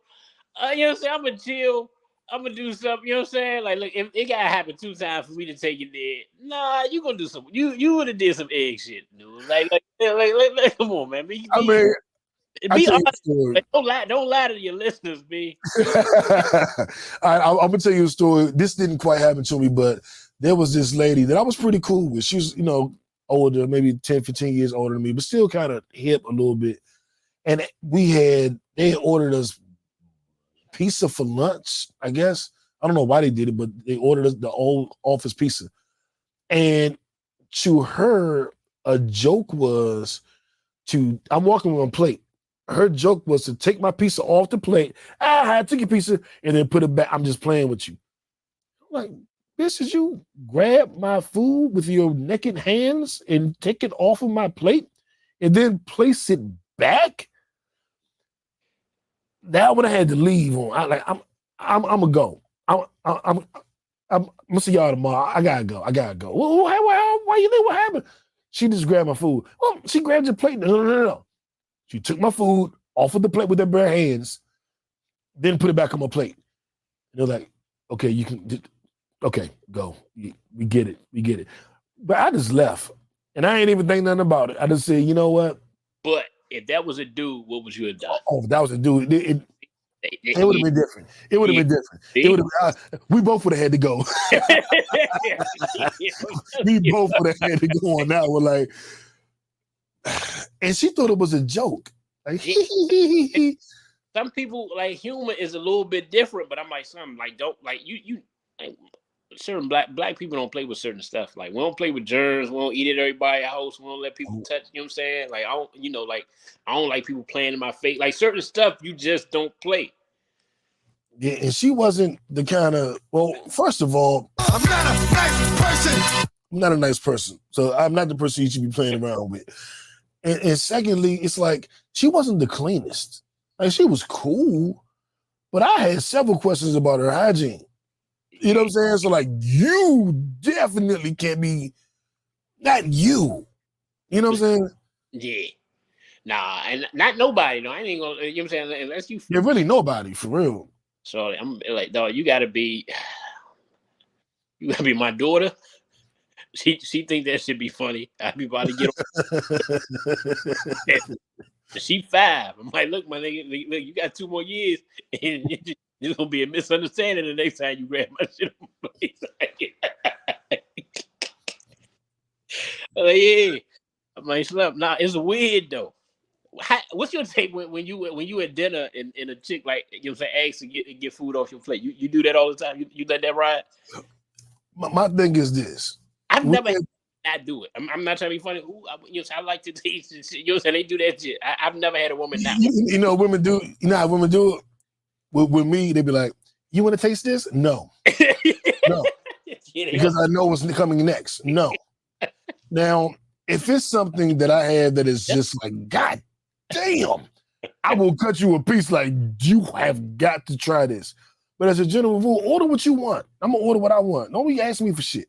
You know what I'm saying? I'ma chill. I'm gonna do something, you know what I'm saying? Like, look, if it gotta happen 2 times for me to take it there, nah, you gonna do some. You would have did some egg shit, dude. Like, come on, man. Be honest. Like, don't lie to your listeners, B. I'm gonna tell you a story. This didn't quite happen to me, but there was this lady that I was pretty cool with. She was, older, maybe 10, 15 years older than me, but still kind of hip a little bit. And they had ordered us pizza for lunch, I guess. I don't know why they did it, but they ordered us the old office pizza. And to her, a joke was I'm walking with a plate. Her joke was to take my pizza off the plate. I took your pizza and then put it back. I'm just playing with you. I'm like, bitch, did you grab my food with your naked hands and take it off of my plate and then place it back? That would have had to leave on. I'm gonna go. I'm gonna see y'all tomorrow. I gotta go. Why you think what happened? She just grabbed my food. Well, she grabbed your plate. No. She took my food off of the plate with her bare hands, then put it back on my plate. And they're like, okay, you can, okay, go. We get it. But I just left. And I ain't even think nothing about it. I just said, you know what? But if that was a dude, what would you have done? Oh, if that was a dude, it would have been different. It would have been different. We both would have had to go. We both would have had to go on that one. Like, and she thought it was a joke. Like, some people, like, humor is a little bit different, but I'm like, something like, don't, like, you like, certain black people don't play with certain stuff. Like, we don't play with germs. We don't eat at everybody's house. We don't let people touch. You know what I'm saying? Like, I don't like people playing in my face. Like, certain stuff you just don't play. Yeah, and she wasn't the kind of. Well, first of all, I'm not a nice person. I'm not a nice person, so I'm not the person you should be playing around with. And secondly, it's like she wasn't the cleanest. Like, she was cool, but I had several questions about her hygiene. You know what I'm saying? So, like, you definitely can't be, not you. You know what I'm saying? Yeah. Nah, and not nobody, though. I ain't gonna, you know what I'm saying? Unless you. You're really nobody, for real. So, I'm like, dog, you gotta be my daughter. She think that should be funny. I be about to get on. She 5. I'm like, look, my nigga, look, you got 2 more years, and there's gonna be a misunderstanding the next time you grab my shit on my face. Like, yeah. I'm like, slap. Nah, it's weird though. What's your take when you at dinner and a chick, like, you know what I'm saying, asks to get food off your plate? You do that all the time? You let that ride? My thing is this. I've never not do it. I'm not trying to be funny. I like to taste and shit. You know what I'm saying? They do that shit. I've never had a woman not. You know, women do. You know how women do it? With me, they be like, "You want to taste this?" No, no, because I know what's coming next. No. Now, if it's something that I have that is just like, God damn, I will cut you a piece. Like, you have got to try this. But as a general rule, order what you want. I'm gonna order what I want. Don't be asking me for shit.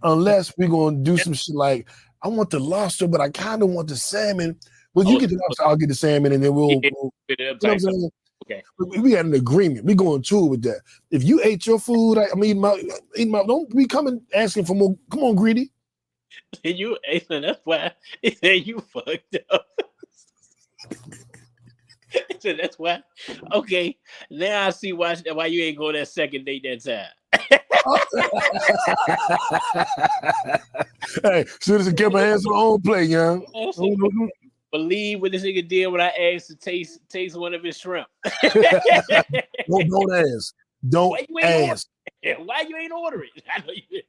Unless we're gonna do some shit like, I want the lobster, but I kind of want the salmon. Well, you get the lobster, I'll get the salmon, and then we'll you know what I'm saying? Okay. We had an agreement. We going to with that. If you ate your food, I'm eating my. Don't be coming asking for more. Come on, greedy. You ate, that's why you fucked up. So that's why. Okay, now I see why you ain't go that second date that time. Hey, should have kept my hands on my own plate, young. Believe what this nigga did when I asked to taste one of his shrimp. Don't ask. Don't ask. Why you ain't order it? I know you.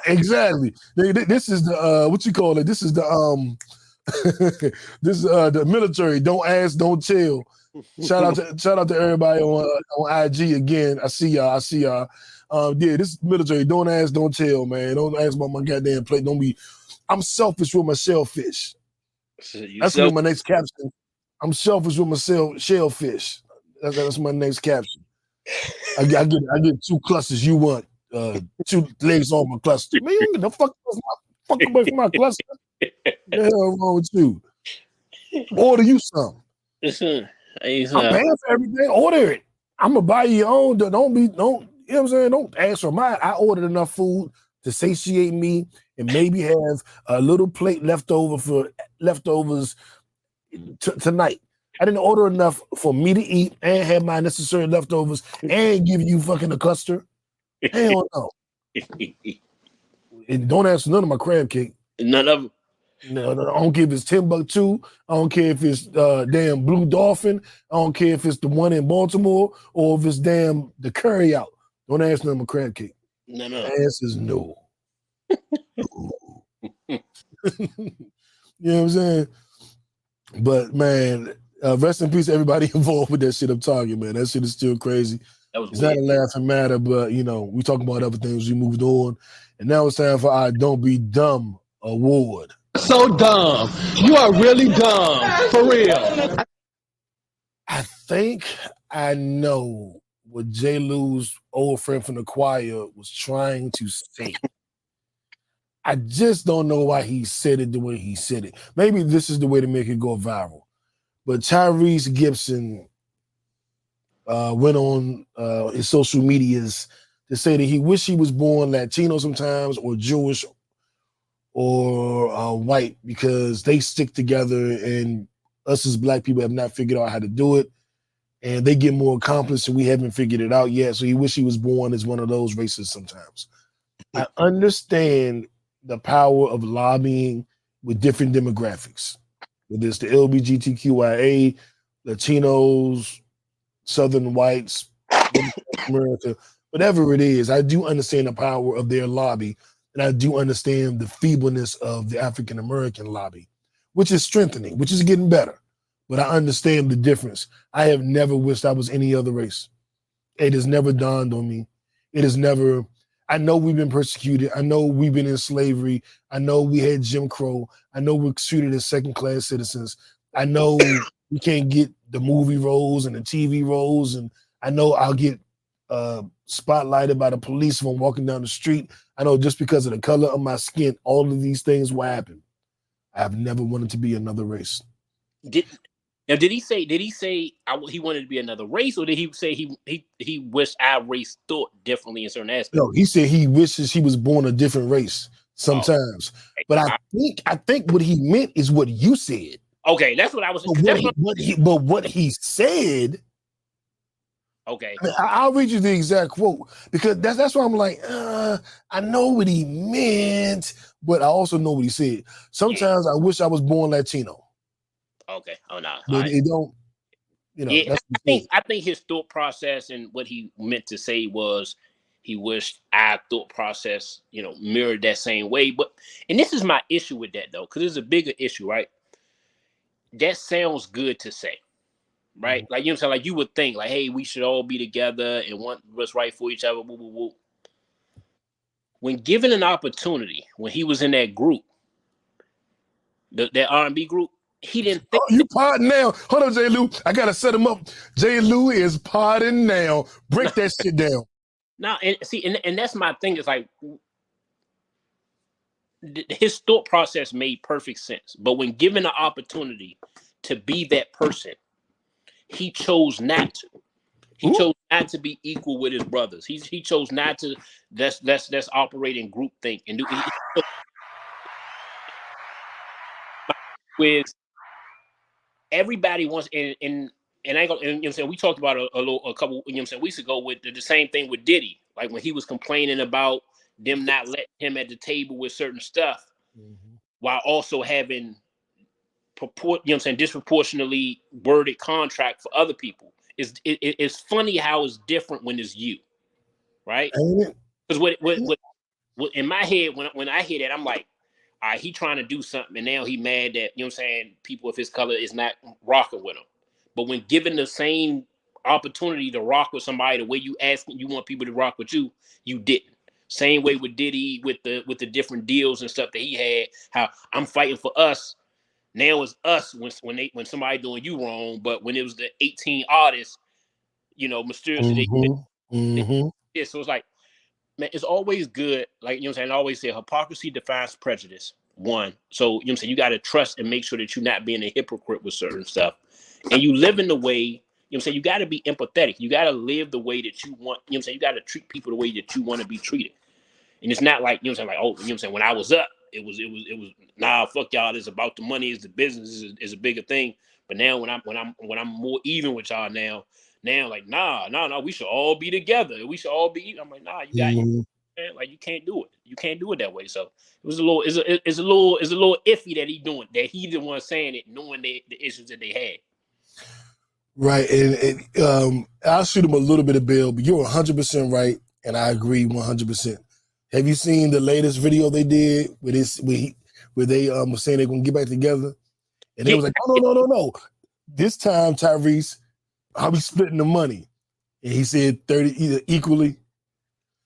Exactly. This is the what you call it. This is the This the military. Don't ask, don't tell. Shout out to everybody on IG again. I see y'all. Yeah, this military. Don't ask, don't tell, man. Don't ask about my goddamn plate. Don't be. I'm selfish with my shellfish. That's gonna be my next caption. I'm selfish with my shellfish. That's my next caption. I get 2 clusters. You want 2 legs on my cluster? Man, you the fuck away from my cluster. What the hell wrong with you? Order you some. Listen, I'm paying for everything. Order it. I'm gonna buy your own. Don't you know what I'm saying? Don't ask for mine. I ordered enough food to satiate me and maybe have a little plate leftovers tonight. I didn't order enough for me to eat and have my necessary leftovers and give you fucking a cluster. Hell no. And don't ask for none of my crab cake. None of them. No, I don't care if it's Timbuktu. I don't care if it's damn Blue Dolphin. I don't care if it's the one in Baltimore or if it's damn the Curry Out. Don't ask none of my crab cake. No. The answer is no. You know what I'm saying? But man, rest in peace, everybody involved with that shit I'm talking, man. That shit is still crazy. It's not a laughing matter, but you know, we talking about other things. We moved on, and now it's time for our Don't Be Dumb award. So dumb. You are really dumb. For real. I think I know what J Lew's old friend from the choir was trying to say. I just don't know why he said it the way he said it. Maybe this is the way to make it go viral. But Tyrese Gibson went on his social medias to say that he wished he was born Latino sometimes or Jewish or white because they stick together and us as black people have not figured out how to do it. And they get more accomplished and we haven't figured it out yet. So he wished he was born as one of those races sometimes. I understand the power of lobbying with different demographics. Whether it's the LGBTQIA, Latinos, Southern whites, America, whatever it is, I do understand the power of their lobby. And I do understand the feebleness of the African American lobby, which is strengthening, which is getting better. But I understand the difference. I have never wished I was any other race. It has never dawned on me. It has never, I know we've been persecuted. I know we've been in slavery. I know we had Jim Crow. I know we're treated as second-class citizens. I know we can't get the movie roles and the TV roles. And I know I'll get spotlighted by the police when I'm walking down the street. I know just because of the color of my skin, all of these things will happen. I've never wanted to be another race. Did he say he wanted to be another race, or did he say he wished our race thought differently in certain aspects? No, he said he wishes he was born a different race sometimes. Oh. But I think what he meant is what you said. Okay, that's what I was. But what he said. Okay, I mean, I'll read you the exact quote because that's why I'm like, I know what he meant, but I also know what he said. Sometimes I wish I was born Latino. Okay. Oh no. But it don't, you know. Yeah, I think his thought process and what he meant to say was he wished our thought process, mirrored that same way. And this is my issue with that though, because there's a bigger issue, right? That sounds good to say, right? Mm-hmm. Like, you know what I'm saying? Like, you would think, like, hey, we should all be together and want what's right for each other. Woo, woo, woo. When given an opportunity, when he was in that group, that R&B group, he didn't think. Oh, you podding now. Hold on, J Lew. I got to set him up. J Lew is podding now. Break that shit down. Now, and see, and that's my thing. Is like, his thought process made perfect sense. But when given the opportunity to be that person, he chose not to. He chose not to be equal with his brothers. He chose not to. That's operating groupthink and do. With everybody wants and I go, and you know what I'm saying, we talked about a couple, you know what I'm saying, weeks ago with the same thing with Diddy, like when he was complaining about them not letting him at the table with certain stuff, while also having you know what I'm saying, disproportionately worded contract for other people. It's funny how it's different when it's you, right? Because what in my head when I hear that, I'm like, he trying to do something, and now he mad that, you know what I'm saying, people of his color is not rocking with him. But when given the same opportunity to rock with somebody the way you want people to rock with you, you didn't. Same way with Diddy with the different deals and stuff that he had. How I'm fighting for us. Now it's us when somebody doing you wrong, but when it was the 18 artists, you know, mysteriously yeah. So it's like, man, it's always good. Like, you know what I'm saying? I always say hypocrisy defines prejudice. One. So, you know what I'm saying? You got to trust and make sure that you're not being a hypocrite with certain stuff. And you live in the way, you know what I'm saying? You got to be empathetic. You got to live the way that you want. You know what I'm saying? You got to treat people the way that you want to be treated. And it's not like, you know what I'm saying? Like, oh, you know what I'm saying? When I was up, it was, nah, fuck y'all. It's about the money. It's the business is a bigger thing. But now when I'm more even with y'all now, like, nah, we should all be together. We should all be. I'm like, nah, you got man, like, you can't do it. You can't do it that way. So it was a little, it's a little iffy that he the one saying it, knowing the issues that they had. Right, and I'll shoot him a little bit of bail, but you're 100% right, and I agree 100%. Have you seen the latest video they did where they were saying they're gonna get back together, and they was like, no. This time, Tyrese, I'll be splitting the money, and he said 30 either equally.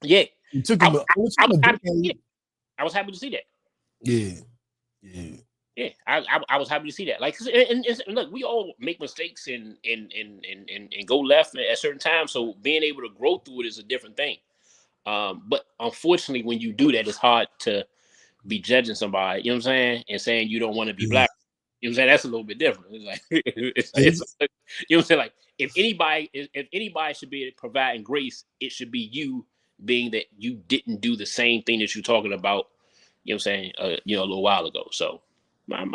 Yeah, it took him. I was happy to see that. Yeah, I was happy to see that. Like, and look, we all make mistakes and go left at certain times. So being able to grow through it is a different thing. But unfortunately, when you do that, it's hard to be judging somebody. You know what I'm saying? And saying you don't want to be black. You know what I'm saying? That's a little bit different. It's like, you know what I'm saying? Like, if anybody should be providing grace, it should be you, being that you didn't do the same thing that you're talking about. You know what I'm saying? A little while ago. So. I'm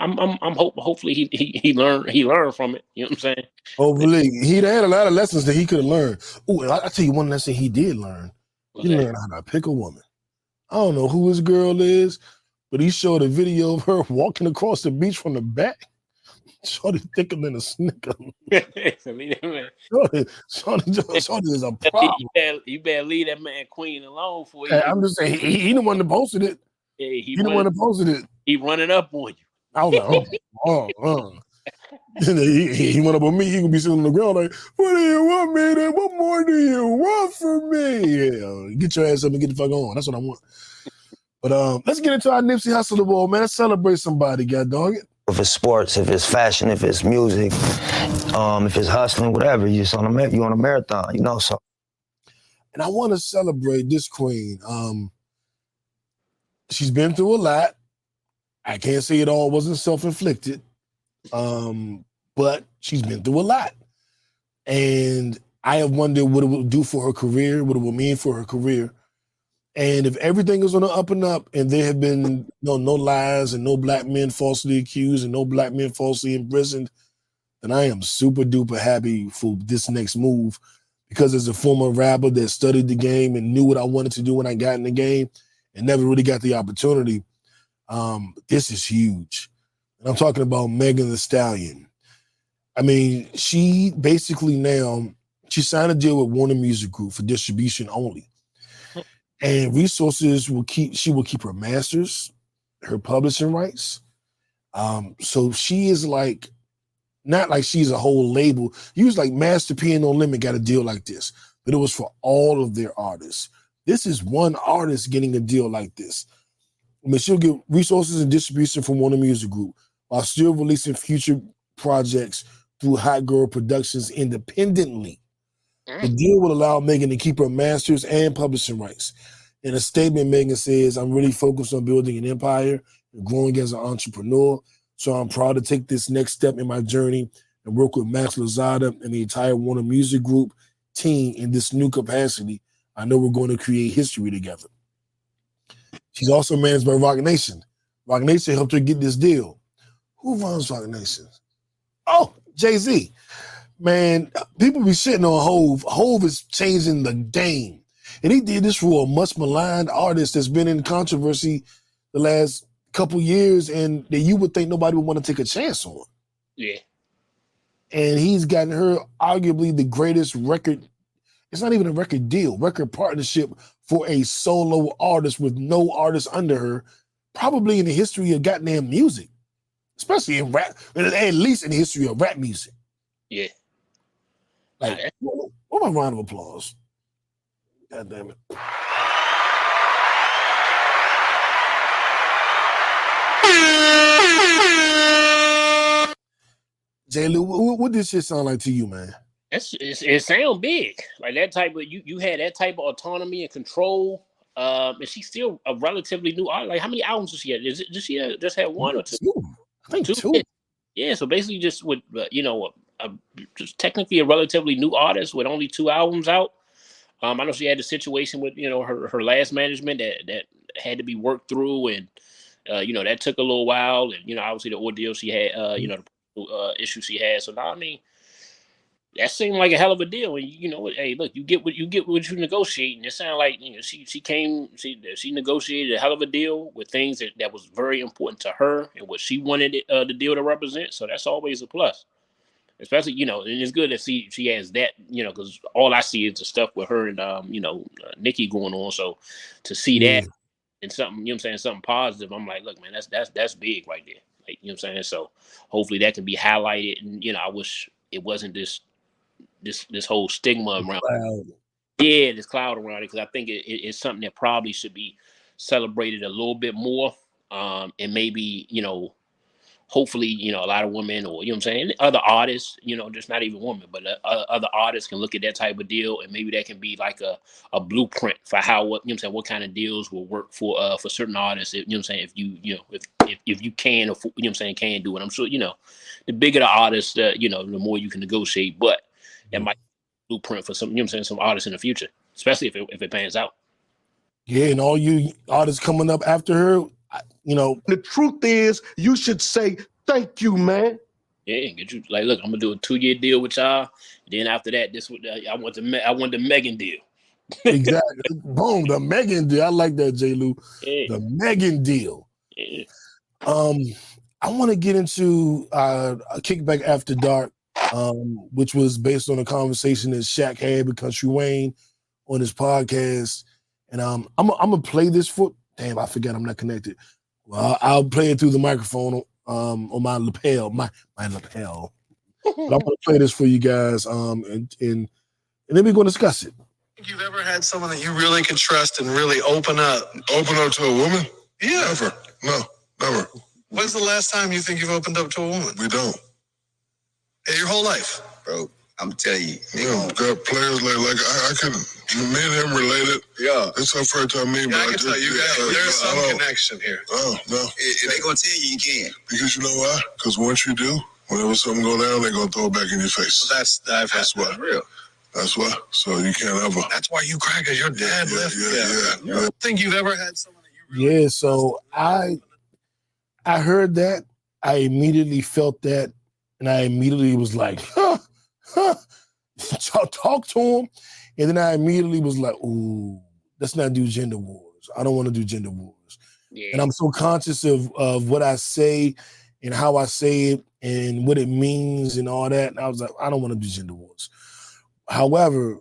hopefully he learned from it. You know what I'm saying? Hopefully he had a lot of lessons that he could have learned. Oh, I tell you one lesson he did learn. He learned how to pick a woman. I don't know who his girl is, but he showed a video of her walking across the beach from the back. Shorty thicker than a snicker. Shorty is a problem. You better leave that man Queen alone for you. I'm just saying he the one that posted it. Yeah, he the one that posted it. He running up on you. I was like, he went up on me. He gonna be sitting on the ground like, what do you want, man? What more do you want from me? Yeah, get your ass up and get the fuck on. That's what I want. But let's get into our Nipsey Hussle Award, man. Let's celebrate somebody, god dog it. If it's sports, if it's fashion, if it's music, if it's hustling, whatever, you on a marathon, you know. So, and I want to celebrate this queen. She's been through a lot. I can't say it all wasn't self-inflicted, but she's been through a lot. And I have wondered what it would do for her career, what it would mean for her career. And if everything is on the up and up, and there have been no lies and no black men falsely accused and no black men falsely imprisoned, then I am super duper happy for this next move, because as a former rapper that studied the game and knew what I wanted to do when I got in the game and never really got the opportunity, this is huge. And I'm talking about Megan Thee Stallion. I mean, she basically now, she signed a deal with Warner Music Group for distribution only. And resources she will keep her masters, her publishing rights. So she is like, not like she's a whole label. You was like Master P and No Limit got a deal like this, but it was for all of their artists. This is one artist getting a deal like this. I mean, she'll get resources and distribution from Warner Music Group while still releasing future projects through Hot Girl Productions independently. The deal will allow Megan to keep her masters and publishing rights. In a statement, Megan says, I'm really focused on building an empire and growing as an entrepreneur. So I'm proud to take this next step in my journey and work with Max Lozada and the entire Warner Music Group team in this new capacity. I know we're going to create history together. She's also managed by Roc Nation. Roc Nation helped her get this deal. Who runs Roc Nation? Oh, Jay-Z. Man, people be shitting on Hove. Hove is changing the game. And he did this for a much maligned artist that's been in controversy the last couple years and that you would think nobody would want to take a chance on. Yeah. And he's gotten her arguably the greatest record. It's not even a record deal, record partnership for a solo artist with no artist under her probably in the history of goddamn music, especially in rap, at least in the history of rap music. Yeah. Like, what my round of applause? God damn it. J Lew, what this shit sound like to you, man? It sound big. Like that type of you had that type of autonomy and control. And she's still a relatively new artist. Like how many albums does she have? Does she just have one or two? I think two. Yeah, so basically just with just technically a relatively new artist with only 2 albums out. I know she had a situation with her last management that had to be worked through, and that took a little while, and obviously the ordeal she had, the issues she had. So now I mean, that seemed like a hell of a deal. And hey, look, you get what you negotiate, and it sounded like she negotiated a hell of a deal with things that was very important to her and what she wanted the deal to represent. So that's always a plus. Especially, and it's good that she has that, because all I see is the stuff with her and Nikki going on. So to see that and something, something positive, I'm like, look, man, that's big right there. Like, you know what I'm saying? So hopefully that can be highlighted. And I wish it wasn't this whole stigma around. Yeah, this cloud around it, because I think it's something that probably should be celebrated a little bit more. And maybe, hopefully, a lot of women, or other artists, just not even women, but other artists can look at that type of deal, and maybe that can be like a blueprint for how what kind of deals will work for certain artists. If if you can afford, can do it. I'm sure the bigger the artist, the more you can negotiate. But that might be a blueprint for some some artists in the future, especially if it pans out. Yeah, and all you artists coming up after her. The truth is, you should say thank you, man. Yeah, get you like, look, I'm gonna do a 2-year deal with y'all. Then after that, I want the Megan deal. Exactly. Boom, the Megan deal. I like that, J Lew. Yeah. The Megan deal. Yeah. I want to get into a Kickback After Dark, which was based on a conversation that Shaq had with Country Wayne on his podcast, and I'm gonna play this for. Damn, I forgot I'm not connected. Well, I'll play it through the microphone on my lapel, my lapel. But I'm gonna play this for you guys, and then we're gonna discuss it. You've ever had someone that you really could trust and really open up? Open up to a woman? Yeah. Never. No, never. When's the last time you think you've opened up to a woman? We don't. Hey, your whole life? Bro, I'm telling you. Got players like I can, me and him related. Yeah. It's her first time meeting. Yeah, I can tell you guys, there's some connection here. Oh, no. And they gonna tell you can. Because you know why? Because once you do, whenever something go down, they gonna throw it back in your face. So that's why. Real. That's why. So you can't ever. That's why you cry, because your dad left. Yeah. I think you've ever had someone that you really. Yeah. So I heard that. I immediately felt that, and I immediately was like, talk to him, and then I immediately was like, ooh, let's not do gender wars. I don't want to do gender wars. Yeah. And I'm so conscious of what I say and how I say it and what it means and all that. And I was like, I don't want to do gender wars. However,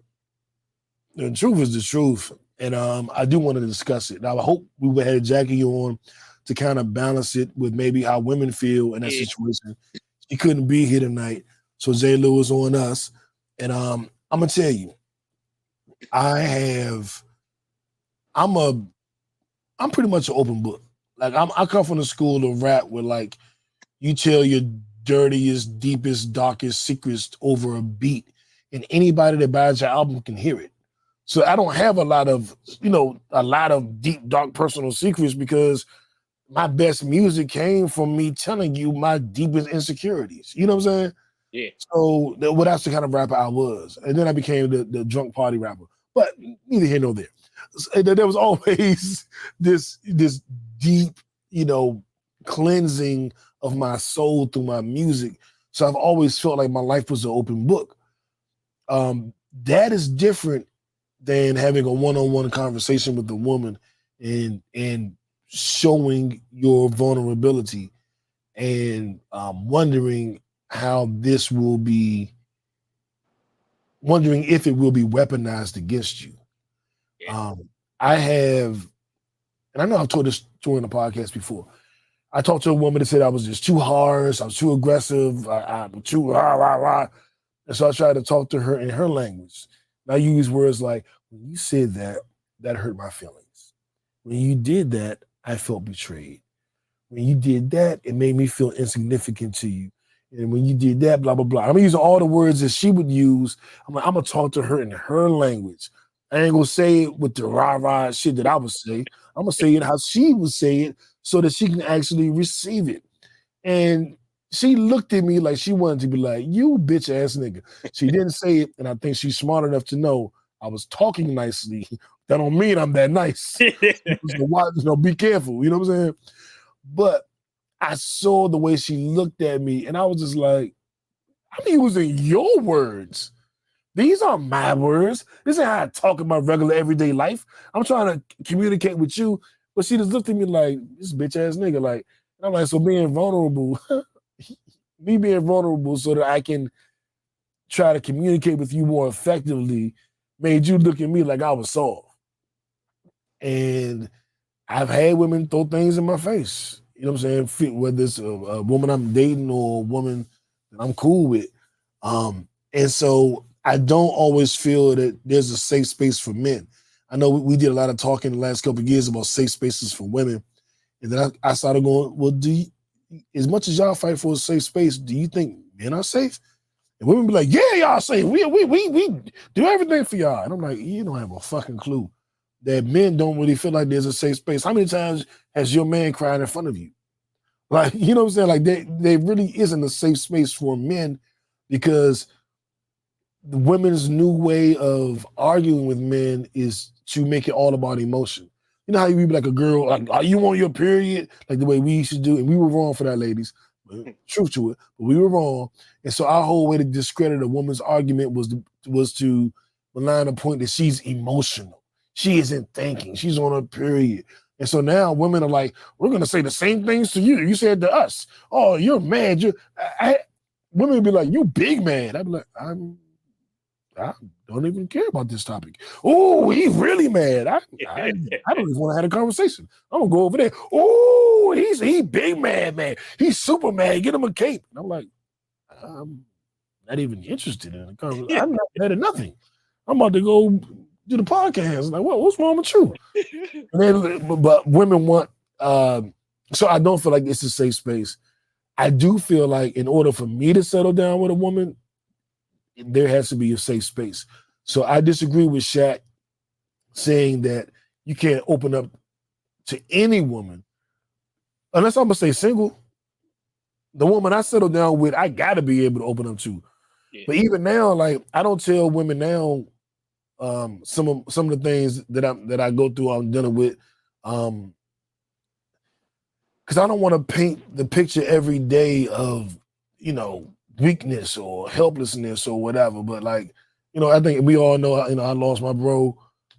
the truth is the truth, and I do want to discuss it. Now, I hope we would have Jackie on to kind of balance it with maybe how women feel in that situation. She couldn't be here tonight, so J Lew is on us. And I'm gonna tell you, I'm pretty much an open book. Like I come from the school of rap where like you tell your dirtiest, deepest, darkest secrets over a beat, and anybody that buys your album can hear it. So I don't have a lot of deep, dark personal secrets, because my best music came from me telling you my deepest insecurities. You know what I'm saying? Yeah. So that's the kind of rapper I was. And then I became the drunk party rapper. But neither here nor there. There was always this deep, cleansing of my soul through my music. So I've always felt like my life was an open book. That is different than having a one-on-one conversation with a woman and showing your vulnerability and wondering if it will be weaponized against you. Yeah. I have and I know I've told this during the podcast before. I talked to a woman that said I was just too harsh, I was too aggressive, I'm too rah, rah, rah. And so I tried to talk to her in her language. And I use words like, when you said that, that hurt my feelings. When you did that, I felt betrayed. When you did that, it made me feel insignificant to you. And when you did that, blah, blah, blah. I'm using all the words that she would use. I'm like, I'm going to talk to her in her language. I ain't going to say it with the rah-rah shit that I would say. I'm going to say it how she would say it so that she can actually receive it. And she looked at me like she wanted to be like, you bitch ass nigga. She didn't say it, and I think she's smart enough to know I was talking nicely. That don't mean I'm that nice. So be careful. You know what I'm saying? But I saw the way she looked at me, and I was just like, I'm using your words. These aren't my words. This ain't how I talk in my regular everyday life. I'm trying to communicate with you, but she just looked at me like, this bitch ass nigga. Like, and I'm like, so being vulnerable, me being vulnerable so that I can try to communicate with you more effectively made you look at me like I was soft. And I've had women throw things in my face. You know what I'm saying? Whether it's a woman I'm dating or a woman that I'm cool with. And so I don't always feel that there's a safe space for men. I know we did a lot of talking the last couple of years about safe spaces for women. And then I started going, well, as much as y'all fight for a safe space, do you think men are safe? And women be like, yeah, y'all safe. We do everything for y'all. And I'm like, you don't have a fucking clue that men don't really feel like there's a safe space. How many times has your man cried in front of you? Like, you know what I'm saying? Like, there really isn't a safe space for men because the women's new way of arguing with men is to make it all about emotion. You know how you be like a girl, like, are you on your period? Like the way we used to do. And we were wrong for that, ladies. Truth to it. But we were wrong. And so our whole way to discredit a woman's argument was to malign the point that she's emotional. She isn't thinking. She's on her period. And so now women are like, we're going to say the same things to you. You said to us, oh, you're mad. Women would be like, you big man. I'd be like, I don't even care about this topic. Oh, he's really mad. I don't even want to have a conversation. I'm going to go over there. Oh, he big mad, man. He's super mad. Get him a cape. And I'm like, I'm not even interested in the conversation. I'm not mad at nothing. I'm about to go do the podcast. Like, what's wrong with you? But women want, so I don't feel like it's a safe space. I do feel like in order for me to settle down with a woman, there has to be a safe space. So I disagree with Shaq saying that you can't open up to any woman, unless I'm going to say single. The woman I settle down with, I got to be able to open up to. Yeah. But even now, like, I don't tell women now some of the things that I go through, I'm dealing with, because I don't want to paint the picture every day of, you know, weakness or helplessness or whatever. But like, you know, I think we all know, you know, I lost my bro,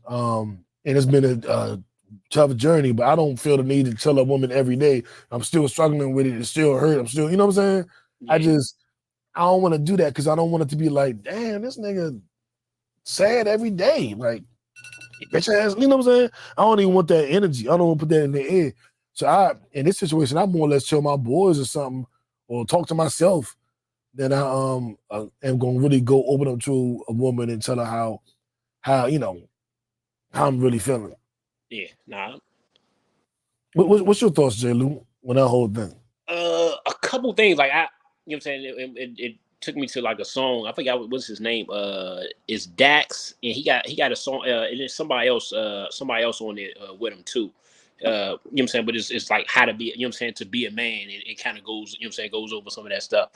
and it's been a tough journey. But I don't feel the need to tell a woman every day I'm still struggling with it. It still hurt. I'm still, you know what I'm saying? Yeah. I don't want to do that because I don't want it to be like, damn, this nigga sad every day. Like, bitch ass, you know what I'm saying? I don't even want that energy. I don't want to put that in their head. So in this situation, I more or less tell my boys or something or talk to myself than I am going to really go open up to a woman and tell her how you know, how I'm really feeling. Yeah, nah. What's your thoughts, J Lew, on that whole thing? A couple things, like you know what I'm saying, it took me to like a song. I forgot what's his name. It's Dax, and he got a song. And there's somebody else on it with him too. You know what I'm saying? But it's like how to be, you know what I'm saying, to be a man. It kind of goes, you know what I'm saying, goes over some of that stuff.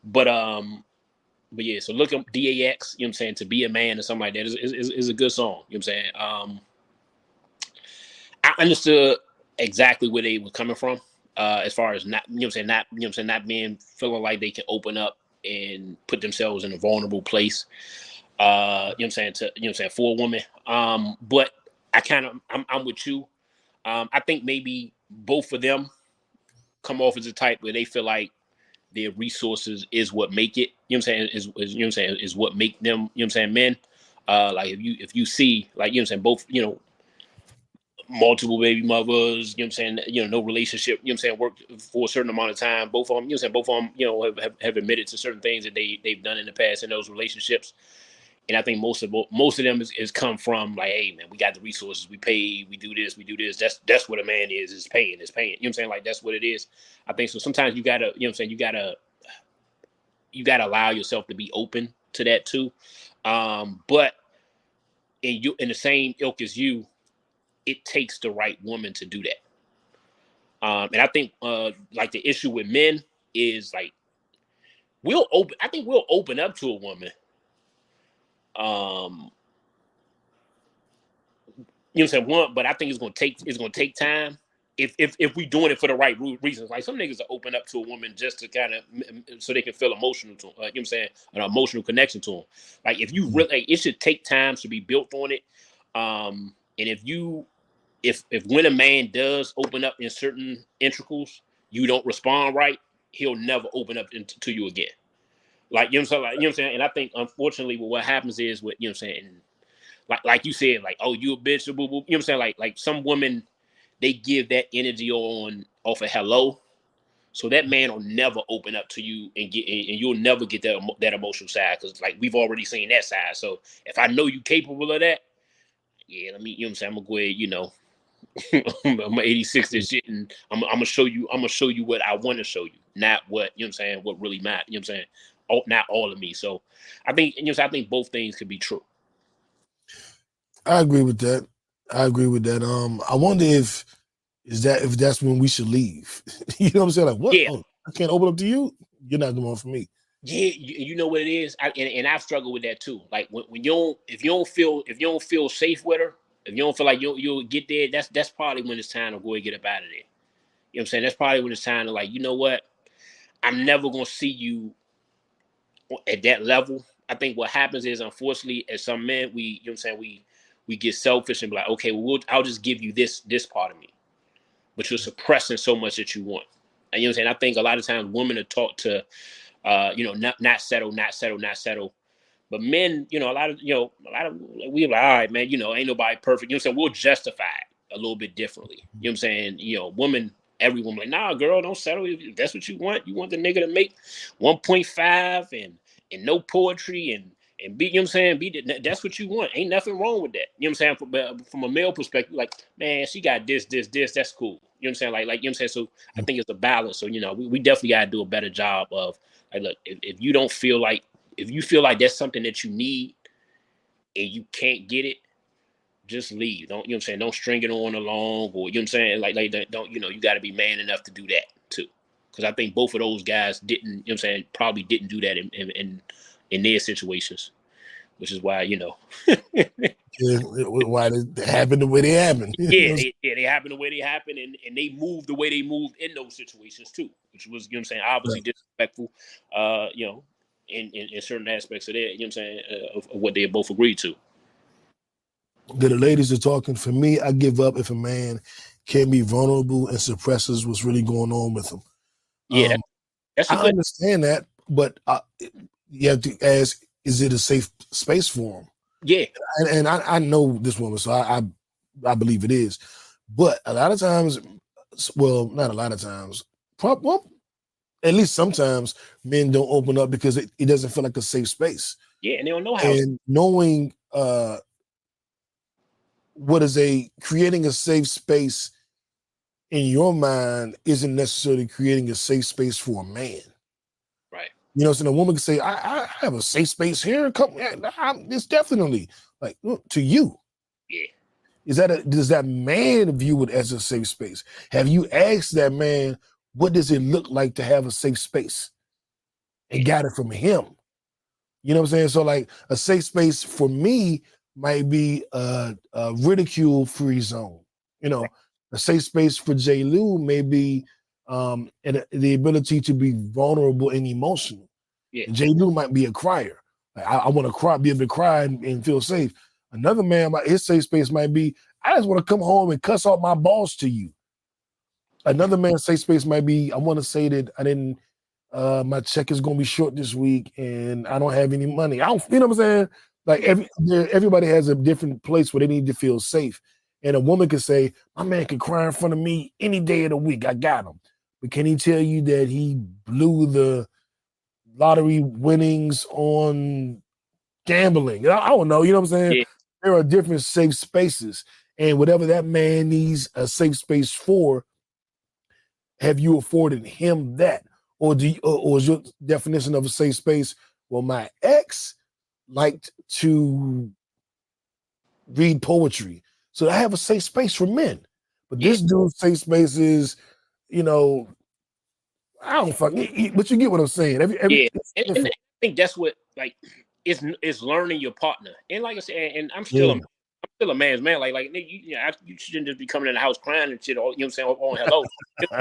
But yeah, so look up DAX, you know what I'm saying, to be a man or something like that is a good song. You know what I'm saying? I understood exactly where they were coming from, as far as not, you know what I'm saying, not being feeling like they can open up and put themselves in a vulnerable place. You know what I'm saying, for a woman. But I'm with you. I think maybe both of them come off as a type where they feel like their resources is what make it, you know what I'm saying, is you know what I'm saying, is what make them, you know what I'm saying, men. Like if you see, like, you know what I'm saying, both, you know, multiple baby mothers, you know what I'm saying, no relationship, you know what I'm saying, worked for a certain amount of time. Both of them, you know what I'm saying, both of them, have admitted to certain things that they've done in the past in those relationships. And I think most of them is come from like, hey man, we got the resources, we pay, we do this. That's what a man is paying. You know what I'm saying? Like that's what it is. I think so. Sometimes you gotta, you know what I'm saying, you gotta allow yourself to be open to that too. But in the same ilk as you, it takes the right woman to do that. And I think like the issue with men is like we'll open up to a woman. You know what I'm saying? But I think it's gonna take time if we doing it for the right reasons. Like some niggas are open up to a woman just to kind of so they can feel emotional to you know what I'm saying, an emotional connection to them. Like if you really, like, it should take time to be built on it. And if when a man does open up in certain intricals, you don't respond right, he'll never open up to you again. Like, you know what I'm saying? Like, you know what I'm saying? And I think, unfortunately, what happens is, what, you know what I'm saying? Like you said, like, oh, you a bitch, boo, boo. You know what I'm saying? Like some women, they give that energy off of hello. So that man will never open up to you and you'll never get that emotional side. Cause like, we've already seen that side. So if I know you capable of that, yeah, let me, you know what I'm saying? I'm gonna go ahead, you know, I'm 86 and shit, and I'm gonna show you what I want to show you, not what, you know what I'm saying, what really matters. You know what I'm saying? Not all of me. So I think, you know, I think both things could be true. I agree with that. I wonder if that's when we should leave. You know what I'm saying? Like, what? Yeah. Oh, I can't open up to you. You're not the one for me. Yeah, you know what it is, and I've struggled with that too. Like when if you don't feel safe with her, if you don't feel like you'll get there, that's probably when it's time to go and get up out of there. You know what I'm saying? That's probably when it's time to, like, you know what? I'm never gonna see you at that level. I think what happens is, unfortunately, as some men, we, you know what I'm saying, we get selfish and be like, okay, well, I'll just give you this part of me, but you're suppressing so much that you want. And you know what I'm saying? I think a lot of times women are taught to, you know, not settle. But men, you know, a lot of we're like, all right, man, you know, ain't nobody perfect. You know what I'm saying? We'll justify it a little bit differently. You know what I'm saying? You know, every woman like, nah, girl, don't settle. If that's what you want the nigga to make 1.5 and no poetry and be, you know what I'm saying? That's what you want. Ain't nothing wrong with that. You know what I'm saying? From a male perspective, like, man, she got this, that's cool. You know what I'm saying? Like, you know what I'm saying? So I think it's a balance. So, you know, we definitely got to do a better job of, like, look, if you don't feel like, if you feel like that's something that you need and you can't get it, just leave. Don't, you know what I'm saying? Don't string it on along, or, you know what I'm saying? Like don't, you know, you got to be man enough to do that too. Because I think both of those guys didn't, you know what I'm saying, probably didn't do that in their situations, which is why, you know. Yeah, why they happen the way they happen. Yeah, they happen the way they happen, and they moved the way they moved in those situations too, which was, you know what I'm saying, obviously disrespectful, you know, in certain aspects of that, you know what I'm saying, of what they both agreed to. The ladies are talking. For me, I give up if a man can't be vulnerable and suppresses what's really going on with him. Yeah, I understand that, but you have to ask, is it a safe space for him? Yeah. And I know this woman, so I believe it is. But a lot of times, well, not a lot of times, well, at least sometimes men don't open up because it doesn't feel like a safe space. Yeah, and they don't know how. And knowing creating a safe space in your mind isn't necessarily creating a safe space for a man. Right. You know, so a woman can say, I have a safe space here. It's definitely like to you. Yeah. Does that man view it as a safe space? Have you asked that man, what does it look like to have a safe space? And got it from him. You know what I'm saying? So like a safe space for me might be a ridicule-free zone. You know, a safe space for J Lew may be the ability to be vulnerable and emotional. Yeah. And J Lew might be a crier. Like, I want to cry, be able to cry and feel safe. Another man, his safe space might be, I just want to come home and cuss out my boss to you. Another man's safe space might be, I want to say that I didn't, my check is going to be short this week and I don't have any money. You know what I'm saying? Like everybody has a different place where they need to feel safe. And a woman can say, my man can cry in front of me any day of the week. I got him. But can he tell you that he blew the lottery winnings on gambling? I don't know. You know what I'm saying? Yeah. There are different safe spaces. And whatever that man needs a safe space for, have you afforded him that? Or or is your definition of a safe space, well, my ex liked to read poetry, so I have a safe space for men. But this dude's safe space is, you know, I don't fucking, but you get what I'm saying. And I think that's what, like, it's learning your partner. And like I said, and I'm still a man's man. Like you shouldn't just be coming in the house crying and shit. All, you know what I'm saying? Oh, hello.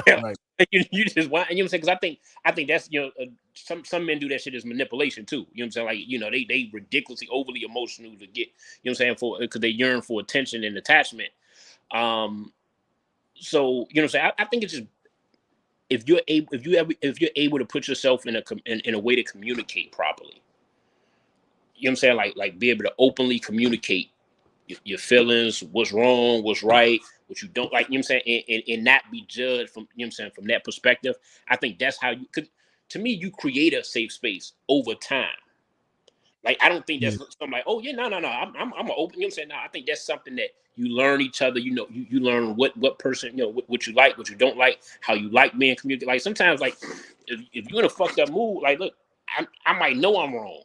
Right. you just want, you know what I'm saying? Because I think that's, you know, some men do that shit as manipulation too. You know what I'm saying? Like, you know, they ridiculously overly emotional to get, you know what I'm saying, for, because they yearn for attention and attachment. So you know what I'm saying? I think it's just, if you're able to put yourself in a way to communicate properly, you know what I'm saying? Like be able to openly communicate your feelings, what's wrong, what's right, what you don't like, you know what I'm saying? And not be judged from, you know what I'm saying, from that perspective. I think that's how you could, to me, you create a safe space over time. Like, I don't think that's something like, oh yeah, no, I'm an open, you know what I'm saying? No, I think that's something that you learn each other, you know, you learn what person, you know, what you like, what you don't like, how you like being communicated. Like sometimes, like if you're in a fucked up mood, like, look, I might know I'm wrong.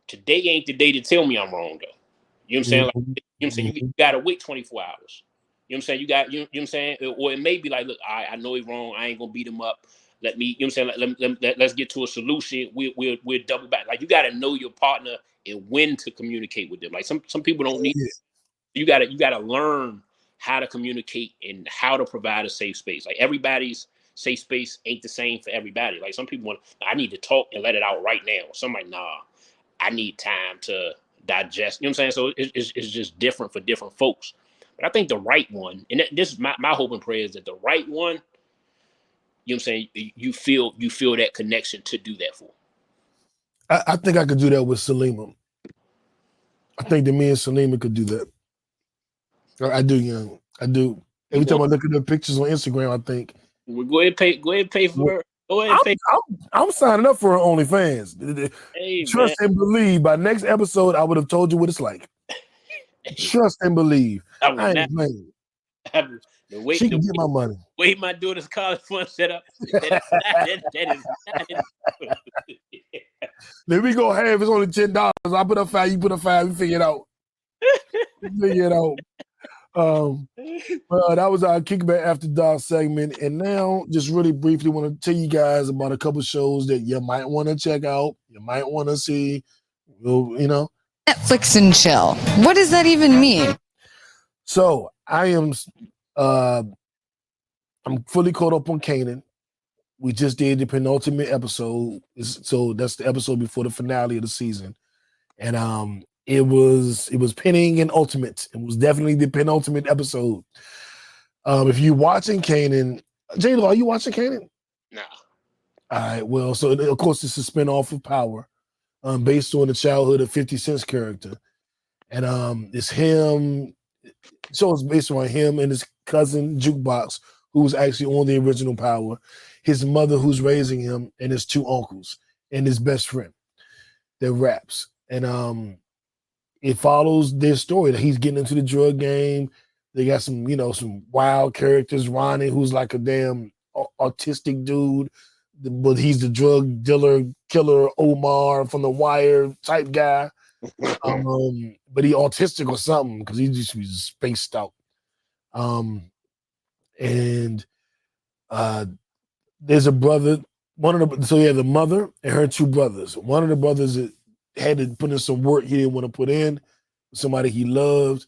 Today ain't the day to tell me I'm wrong though. You know what I'm saying? Like, you know what I'm saying? You gotta wait 24 hours. You know what I'm saying? You got, you know what I'm saying? Or it may be like, look, I know he's wrong. I ain't gonna beat him up. Let me, you know what I'm saying? Let's get to a solution. We'll double back. Like, you gotta know your partner and when to communicate with them. Like some people don't need. You gotta learn how to communicate and how to provide a safe space. Like, everybody's safe space ain't the same for everybody. Like, some people want, I need to talk and let it out right now. Somebody, nah, I need time to digest. You know what I'm saying? So it's just different for different folks. But I think the right one, and this is my hope and prayer, is that the right one, you know what I'm saying, you feel that connection to do that for. I think I could do that with Salima. I think that me and Salima could do that. I do, young. I do. Every time I look at the pictures on Instagram, I think, well, go ahead and pay for her. Go ahead and pay. I'm signing up for her OnlyFans. Hey, trust and believe. By next episode, I would have told you what it's like. Trust and believe. I ain't playing. She can get my money. Wait, my daughter's college fund set up. That is not. Then we go half. It's only $10. I put up $5. You put up $5. We figure it out. That was our Kickback After Dark segment. And now, just really briefly, want to tell you guys about a couple shows that you might want to check out. You might want to see. You know, Netflix and chill. What does that even mean? So I am. I'm fully caught up on Kanaan. We just did the penultimate episode, so that's the episode before the finale of the season, and it was penning and ultimate. It was definitely the penultimate episode. If you're watching Kanaan, J Lew, are you watching Kanaan? No. All right. Well, so of course it's a spinoff of Power, based on the childhood of 50 Cent's character, and it's him. So it's based on him and his cousin Jukebox, who was actually on the original Power, his mother who's raising him, and his two uncles, and his best friend that raps. And it follows their story that he's getting into the drug game. They got some, you know, some wild characters. Ronnie, who's like a damn autistic dude, but he's the drug dealer, killer Omar from The Wire type guy. But he autistic or something because he just was spaced out. And there's a brother. So you have the mother and her two brothers. One of the brothers had to put in some work he didn't want to put in. Somebody he loved,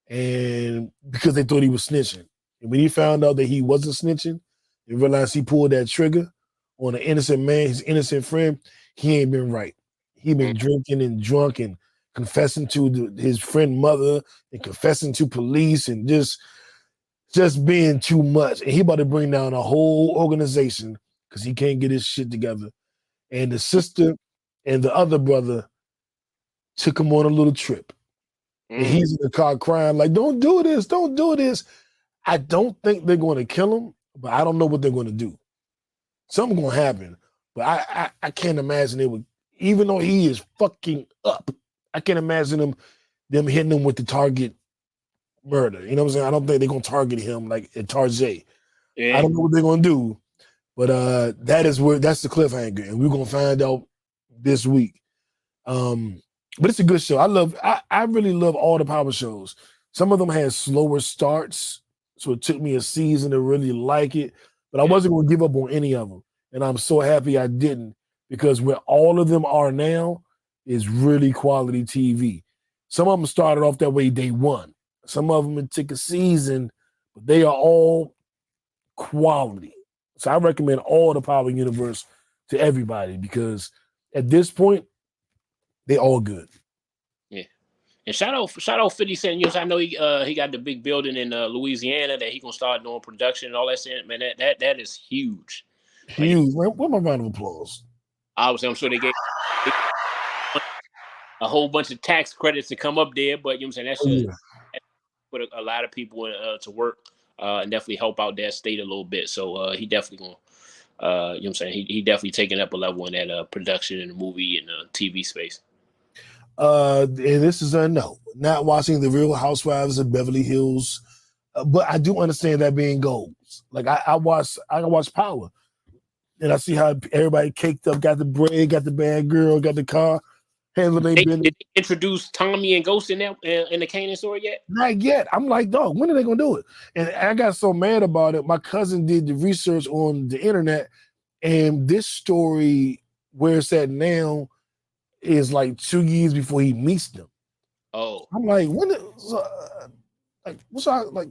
and because they thought he was snitching. And when he found out that he wasn't snitching, he realized he pulled that trigger on an innocent man, his innocent friend. He ain't been right. He been drinking and drunk and confessing to his friend mother and confessing to police and just being too much. And he about to bring down a whole organization because he can't get his shit together. And the sister and the other brother took him on a little trip. And he's in the car crying, like, don't do this, don't do this. I don't think they're going to kill him, but I don't know what they're going to do. Something's going to happen, but I can't imagine it would, even though he is fucking up, I can't imagine them hitting him with the target murder. You know what I'm saying? I don't think they're going to target him like at Tarjay. Yeah. I don't know what they're going to do, but that's the cliffhanger, and we're going to find out this week. But it's a good show. I really love all the power shows. Some of them had slower starts, so it took me a season to really like it. But I wasn't going to give up on any of them, and I'm so happy I didn't, because where all of them are now is really quality TV. Some of them started off that way day one. Some of them it took a season, but they are all quality. So I recommend all the Power Universe to everybody, because at this point, they all good. Yeah. And shout out 50 Cent. You know, I know he got the big building in Louisiana that he gonna start doing production and all that shit. Man, that is huge. Huge. Like, where my round of applause? I'm sure they gave a whole bunch of tax credits to come up there, but you know what I'm saying, that should put a lot of people to work and definitely help out that state a little bit. So he definitely gonna you know what I'm saying, he definitely taking up a level in that production in the movie and TV space. And this is a no. Not watching The Real Housewives of Beverly Hills, but I do understand that being goals. Like I watch Power, and I see how everybody caked up, got the bread, got the bad girl, got the car. Did they introduce Tommy and Ghost in the Kanaan story yet? Not yet. I'm like, dog, when are they gonna do it? And I got so mad about it. My cousin did the research on the internet, and this story, where it's at now, is like 2 years before he meets them. Oh, I'm like, what's like?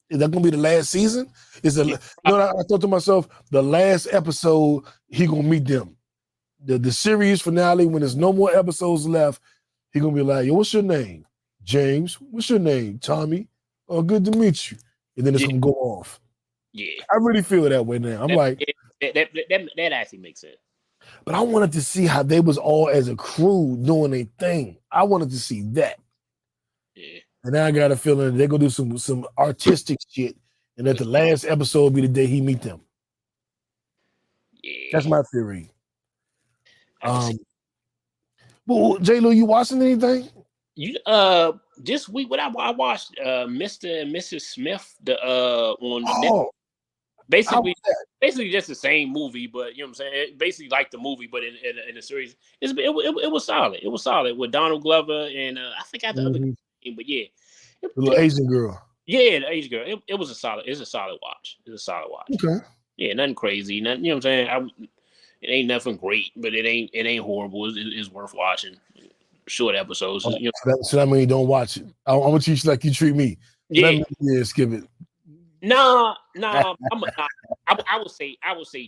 Is that gonna be the last season? I thought to myself, the last episode he gonna meet them. The series finale, when there's no more episodes left, he gonna be like, yo, what's your name? James. What's your name? Tommy. Oh, good to meet you. And then it's gonna go off. Yeah, I really feel that way now. I'm that actually makes sense. But I wanted to see how they was all as a crew doing their thing. I wanted to see that. Yeah. And now I got a feeling they're gonna do some artistic shit, and that the last episode will be the day he meet them. Yeah. That's my theory. Well, J Lew, you watching anything? You this week what I watched Mr. and Mrs. Smith on Netflix. Basically just the same movie, but you know what I'm saying, basically like the movie, but in the series, it was solid. It was solid with Donald Glover and I forgot the other name, but yeah, the little Asian girl. Yeah, the Asian girl. It was a solid. It's a solid watch. It's a solid watch. Okay. Yeah, nothing crazy. Nothing. You know what I'm saying? It ain't nothing great, but it ain't horrible. It's worth watching. Short episodes. You know. So that means you don't watch it. I want you like you treat me. Yeah. Skip it. No. I would say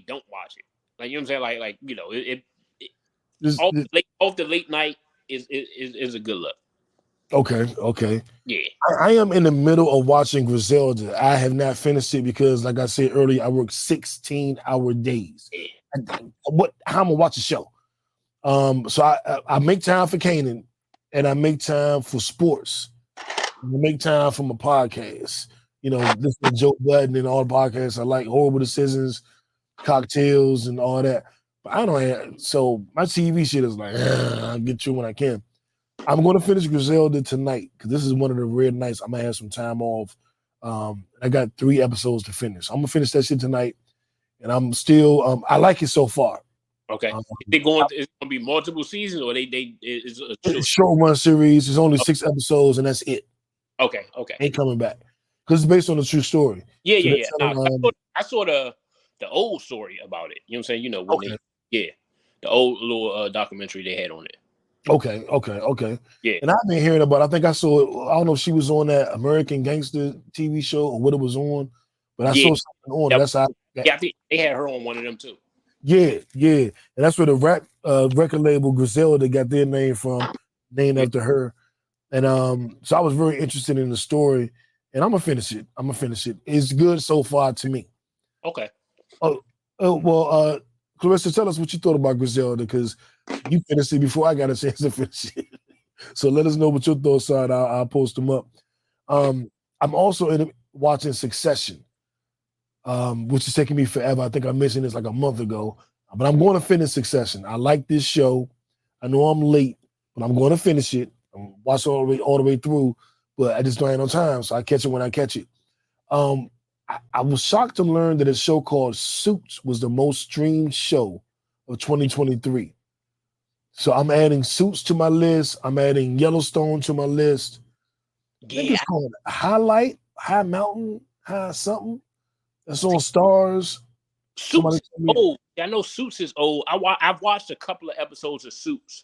don't watch it. Like, you know what I'm saying? Like you know, off the late night is a good look. Okay. Yeah. I am in the middle of watching Griselda. I have not finished it because, like I said earlier, I work 16-hour days. Yeah. How I'm gonna watch a show? So I make time for Kanaan, and I make time for sports. I make time for my podcast. You know, this is Joe Budden and all the podcasts I like, Horrible Decisions, Cocktails, and all that. But I don't have, so my TV shit is like, I'll get you when I can. I'm going to finish Griselda tonight because this is one of the rare nights I'm going to have some time off. I got 3 episodes to finish. I'm going to finish that shit tonight, and I'm still, I like it so far. Okay. Is it going to be multiple seasons, or it's a short run series. It's only 6 episodes, and that's it. Okay. Ain't coming back. Because it's based on a true story. Yeah. I saw the old story about it. You know what I'm saying? You know, when the old little documentary they had on it. Okay. Yeah. And I've been hearing about, I think I saw it, I don't know if she was on that American Gangster TV show or what it was on, but I saw something on it. That's how I think they had her on one of them too. Yeah. And that's where the record label Griselda got their name from, named after her. And so I was very interested in the story. And I'm gonna finish it. It's good so far to me. Okay. Well, Clarissa, tell us what you thought about Griselda, because you finished it before I got a chance to finish it. So let us know what your thoughts are. I'll post them up. I'm also watching Succession, which is taking me forever. I think I mentioned this like a month ago, but I'm going to finish Succession. I like this show. I know I'm late, but I'm going to finish it. I'm watching all the way through, but I just don't have no time, so I catch it when I catch it. I was shocked to learn that a show called Suits was the most streamed show of 2023. So I'm adding Suits to my list. I'm adding Yellowstone to my list. I think it's called High Mountain, High something. That's on Stars. Suits is old. I know Suits is old. I've watched a couple of episodes of Suits.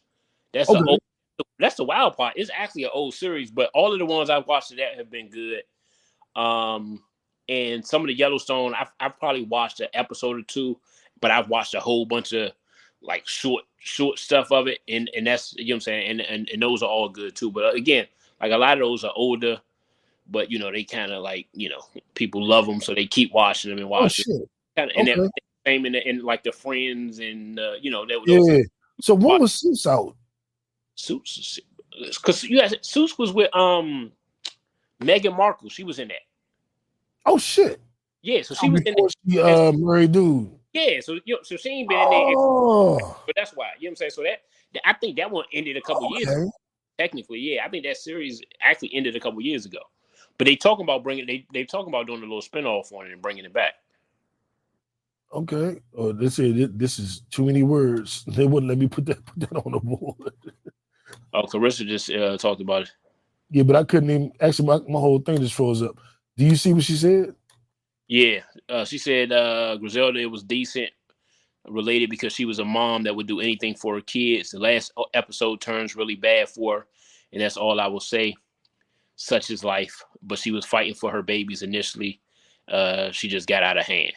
That's the wild part. It's actually an old series, but all of the ones I've watched of that have been good. And some of the Yellowstone, I've probably watched an episode or two, but I've watched a whole bunch of like short stuff of it, and that's, you know what I'm saying, and those are all good too. But again, like a lot of those are older, but you know they kind of like, you know, people love them, so they keep watching them and watching. And then same in like the Friends and you know those. So when was Suits out? Suits, because Suits was with Meghan Markle. She was in that. Oh shit! Yeah, so she was in there. Married dude. Yeah, so so she ain't been in there. But that's why, you know what I'm saying. So that I think that one ended a couple years ago. Technically, yeah, I think that series actually ended a couple years ago. But they talking about they talking about doing a little spinoff on it and bringing it back. Okay. Oh, they say this is too many words. They wouldn't let me put that on the board. Oh, Clarissa just talked about it. Yeah, but I couldn't even. Actually, my whole thing just froze up. Do you see what she said? Yeah, she said Griselda, it was decent, related because she was a mom that would do anything for her kids. The last episode turns really bad for her, and that's all I will say. Such is life. But she was fighting for her babies initially. She just got out of hand.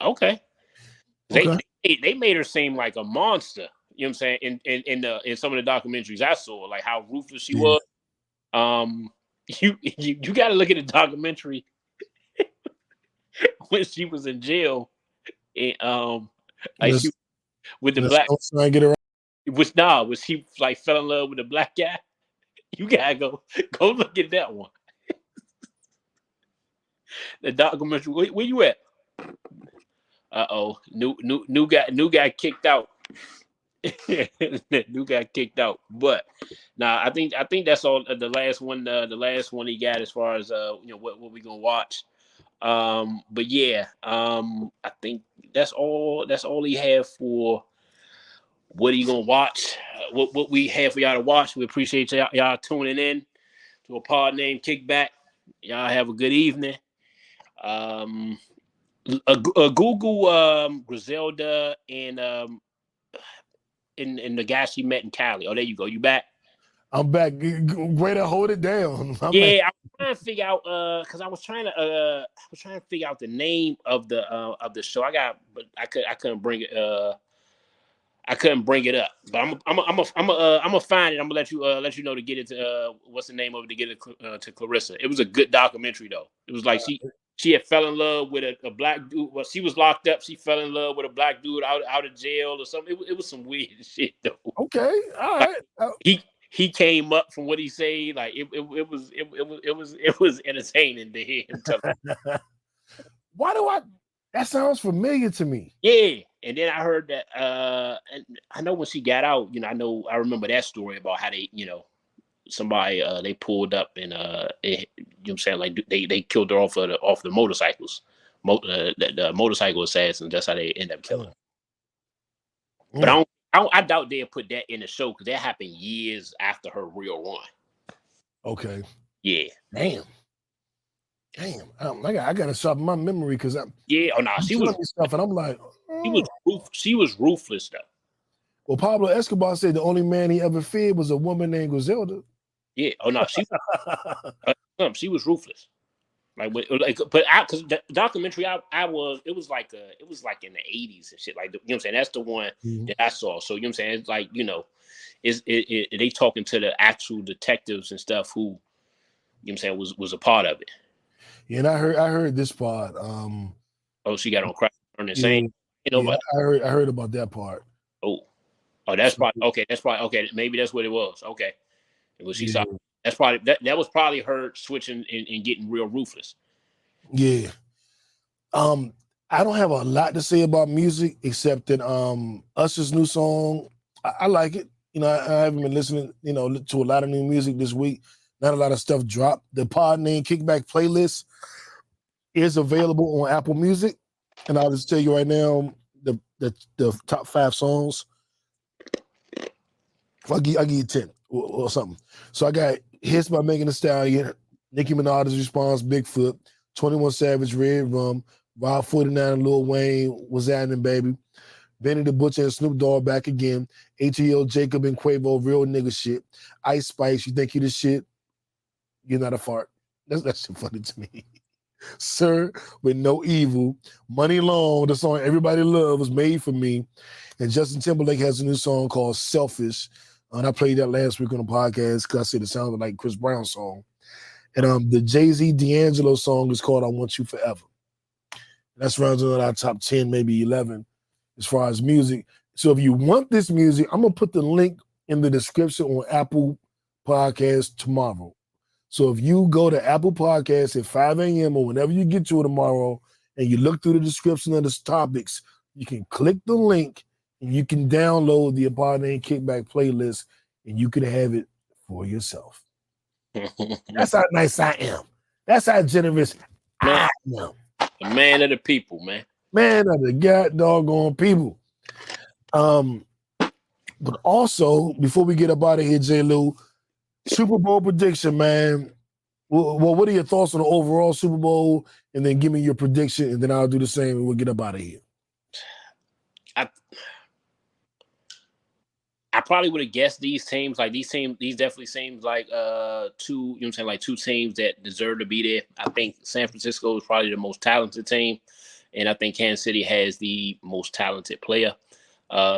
Okay. They made her seem like a monster. You know what I'm saying? In some of the documentaries I saw, like how ruthless she was. You got to look at the documentary when she was in jail, and like she with the black. Was she like fell in love with the black guy? You gotta go look at that one. The documentary. Where you at? New guy kicked out. New guy kicked out. But now I think that's all. The last one he got as far as what we gonna watch. But yeah, I think that's all he had for what are you gonna watch. What we have for y'all to watch. We appreciate y'all tuning in to a Pod Named Kickback. Y'all have a good evening. Google Griselda and the guy she met in Cali. Oh, there you go. You back? I'm back. Way to hold it down. I was trying to figure out because I was trying to figure out the name of the show. But I couldn't bring it. I couldn't bring it up. But I'm gonna find it. I'm gonna let you know to get it to what's the name of it, to get it to Clarissa. It was a good documentary though. It was like she had fell in love with a black dude. Well, she was locked up. She fell in love with a black dude out of jail or something. It was some weird shit though. Okay, all right. He came up from what he said. Like it was entertaining to hear him tell. That sounds familiar to me. Yeah, and then I heard that. And I know when she got out, I remember that story about how they, somebody they pulled up and you know what I'm saying, like they killed her off the motorcycles, the motorcycle assassins. That's how they end up killing her. But I doubt they'll put that in the show because that happened years after her real run. Okay. Yeah. Damn. I gotta sharpen my memory because she was stuff and I'm like, she was ruthless though. Well, Pablo Escobar said the only man he ever feared was a woman named Griselda. Yeah. Oh no, she was ruthless. But because the documentary it was like in the 80s and shit. Like, you know what I'm saying? That's the one that I saw. So you know what I'm saying? It's like, they talking to the actual detectives and stuff who, you know what I'm saying, was a part of it. Yeah, and I heard this part. She got on crack and saying, I heard about that part. Oh, that's probably okay. That's probably okay. Maybe that's what it was. Okay. When she saw, that's probably that was probably her switching and getting real ruthless. Yeah. I don't have a lot to say about music except that Usher's new song, I like it. You know, I haven't been listening, you know, to a lot of new music this week. Not a lot of stuff dropped. The Pod Named Kickback playlist is available on Apple Music, and I'll just tell you right now the top 5 songs. I'll give you 10 or something. So I got Hits by Megan Thee Stallion, Nicki Minaj's Response, Bigfoot, 21 Savage, Red Rum, Rob 49 and Lil Wayne, What's Happening, Baby, Benny the Butcher and Snoop Dogg Back Again, ATL, Jacob and Quavo, Real Nigga Shit, Ice Spice, You Think You the Shit, You're Not a Fart. That's shit funny to me. Sir with No Evil, Money Long, the song everybody loves, was Made for Me, and Justin Timberlake has a new song called Selfish, and I played that last week on the podcast because I said it sounded like Chris Brown's song. And the Jay-Z D'Angelo song is called I Want You Forever. That's rounds out our top 10, maybe 11 as far as music. So if you want this music, I'm going to put the link in the description on Apple Podcasts tomorrow. So if you go to Apple Podcasts at 5 a.m. or whenever you get to it tomorrow and you look through the description of the topics, you can click the link and you can download the Pod Named Kickback playlist and you can have it for yourself. That's how nice I am. That's how generous I am. The man of the people, man. Man of the god doggone people. But also, before we get up out of here, J Lew, Super Bowl prediction, man. Well, what are your thoughts on the overall Super Bowl? And then give me your prediction, and then I'll do the same, and we'll get up out of here. I probably would have guessed these teams. Like these definitely seems like two, you know what I'm saying, like two teams that deserve to be there. I think San Francisco is probably the most talented team, and I think Kansas City has the most talented player.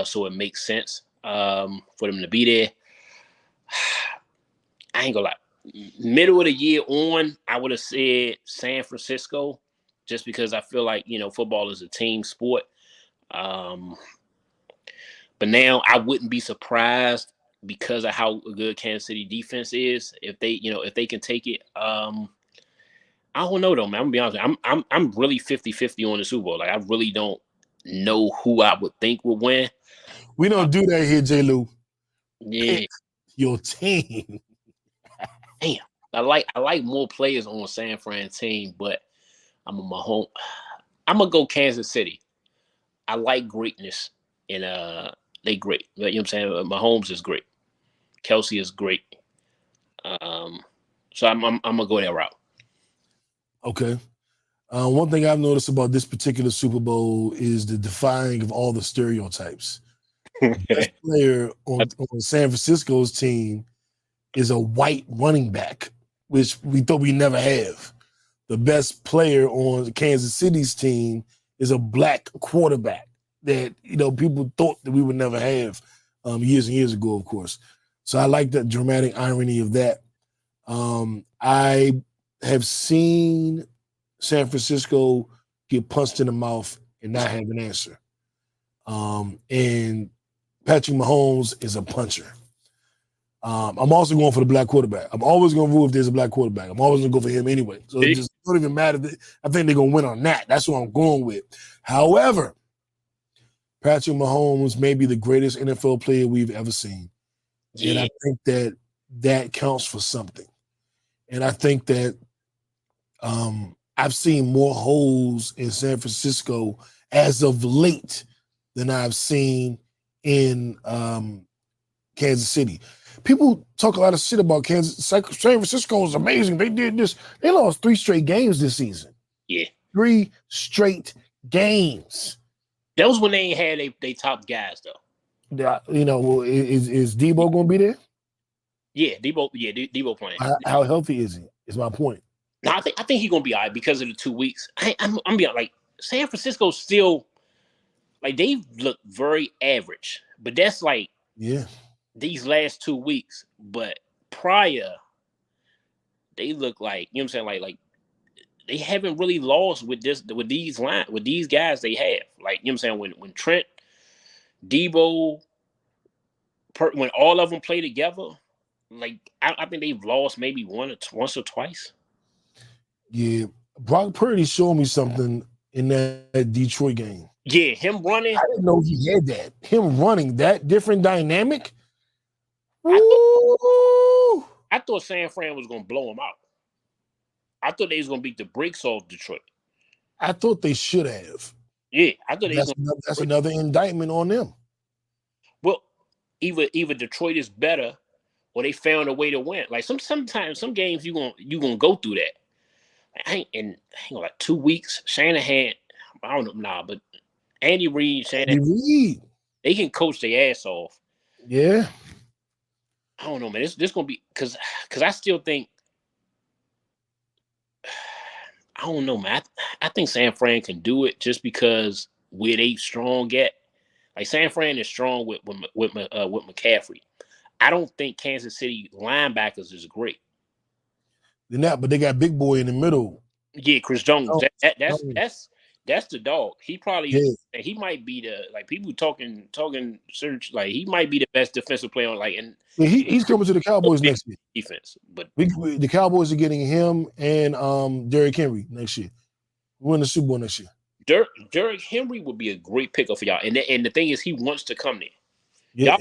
So it makes sense for them to be there. I ain't gonna lie. Middle of the year on, I would have said San Francisco, just because I feel like, you know, football is a team sport. But now I wouldn't be surprised because of how good Kansas City defense is. If they can take it, I don't know though, man. I'm gonna be honest. I'm really 50-50 on the Super Bowl. Like I really don't know who I would think would win. We don't do that here, J Lew. Yeah. Pick your team. Damn. I like more players on San Fran team, but I'm gonna go Kansas City. I like greatness, and they great. You know what I'm saying? Mahomes is great. Kelsey is great. So I'm gonna go that route. Okay. One thing I've noticed about this particular Super Bowl is the defying of all the stereotypes. The best player on San Francisco's team is a white running back, which we thought we never have. The best player on Kansas City's team is a black quarterback that, you know, people thought that we would never have years and years ago, of course. So I like the dramatic irony of that. I have seen San Francisco get punched in the mouth and not have an answer. And Patrick Mahomes is a puncher. I'm also going for the black quarterback. I'm always going to rule if there's a black quarterback. I'm always going to go for him anyway. So it just don't even matter. I think they're going to win on that. That's what I'm going with. However, Patrick Mahomes may be the greatest NFL player we've ever seen. Yeah. And I think that counts for something. And I think that I've seen more holes in San Francisco as of late than I've seen in Kansas City. People talk a lot of shit about Kansas. San Francisco is amazing. They did this. They lost 3 straight games this season. Yeah. 3 straight games. That was when they ain't had they top guys though. You know, is Debo going to be there? Yeah, Debo playing. How healthy is he? Is my point. No, I think he's gonna be all right because of the 2 weeks. I'm being like San Francisco still like they look very average, but that's like these last 2 weeks. But prior, they look like, you know what I'm saying, like they haven't really lost with these guys they have. Like, you know what I'm saying, when Trent, Debo, when all of them play together, I think they've lost maybe once or twice. Yeah, Brock Purdy showed me something in that Detroit game. Yeah, him running. I didn't know he had that. Him running that different dynamic. I thought San Fran was gonna blow him out. I thought they was gonna beat the brakes off Detroit. I thought they should have. Yeah, I thought that's another indictment on them. Well, either Detroit is better, or they found a way to win. Like sometimes some games you gonna go through that. I ain't like 2 weeks. Shanahan, I don't know, but Andy Reid, Shanahan, they can coach their ass off. Yeah. I don't know, man. This gonna be because I still think I don't know, man. I think San Fran can do it just because where they strong at. Like San Fran is strong with McCaffrey. I don't think Kansas City linebackers is great. They're not, but they got big boy in the middle. Yeah, Chris Jones. That's the dog. He probably he might be the people talking search like he might be the best defensive player on and he's coming to the Cowboys next year. Defense, but the Cowboys are getting him and Derrick Henry next year. We win the Super Bowl next year. Derrick Henry would be a great pickup for y'all, and the thing is, he wants to come there. Yeah,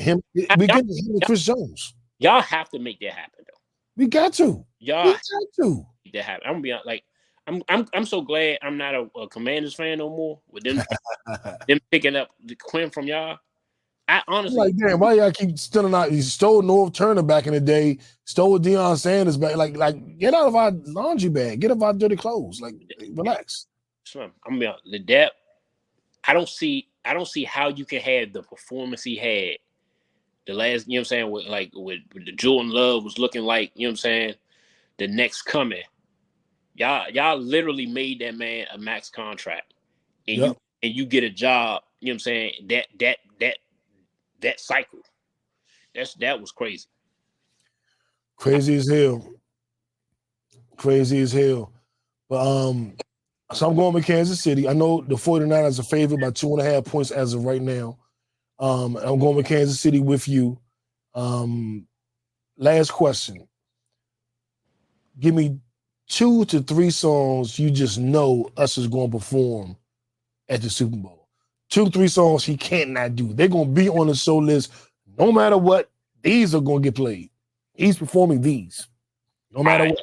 we get him and Chris Jones. Y'all have to make that happen, though. We got to. Y'all got to make that happen. I'm gonna be like, I'm so glad I'm not a Commanders fan no more. With them picking up the Quinn from y'all. I honestly like, damn, why y'all keep stealing out? You stole North Turner back in the day, stole Deion Sanders back. Like, get out of our laundry bag, get out of our dirty clothes. Like, relax. I'm gonna be the depth. I don't see how you can have the performance he had the last, you know what I'm saying, with the Jordan Love was looking like, you know what I'm saying, the next coming. Y'all literally made that man a max contract. And you get a job, you know what I'm saying, that cycle. That was crazy. Crazy as hell. Crazy as hell. But so I'm going with Kansas City. I know the 49ers are favored by 2.5 points as of right now. I'm going with Kansas City with you. Last question. Give me 2 to 3 songs you just know us is going to perform at the Super Bowl. 2 to 3 songs he can't not do. They're going to be on the show list no matter what. These are going to get played. He's performing these no matter what.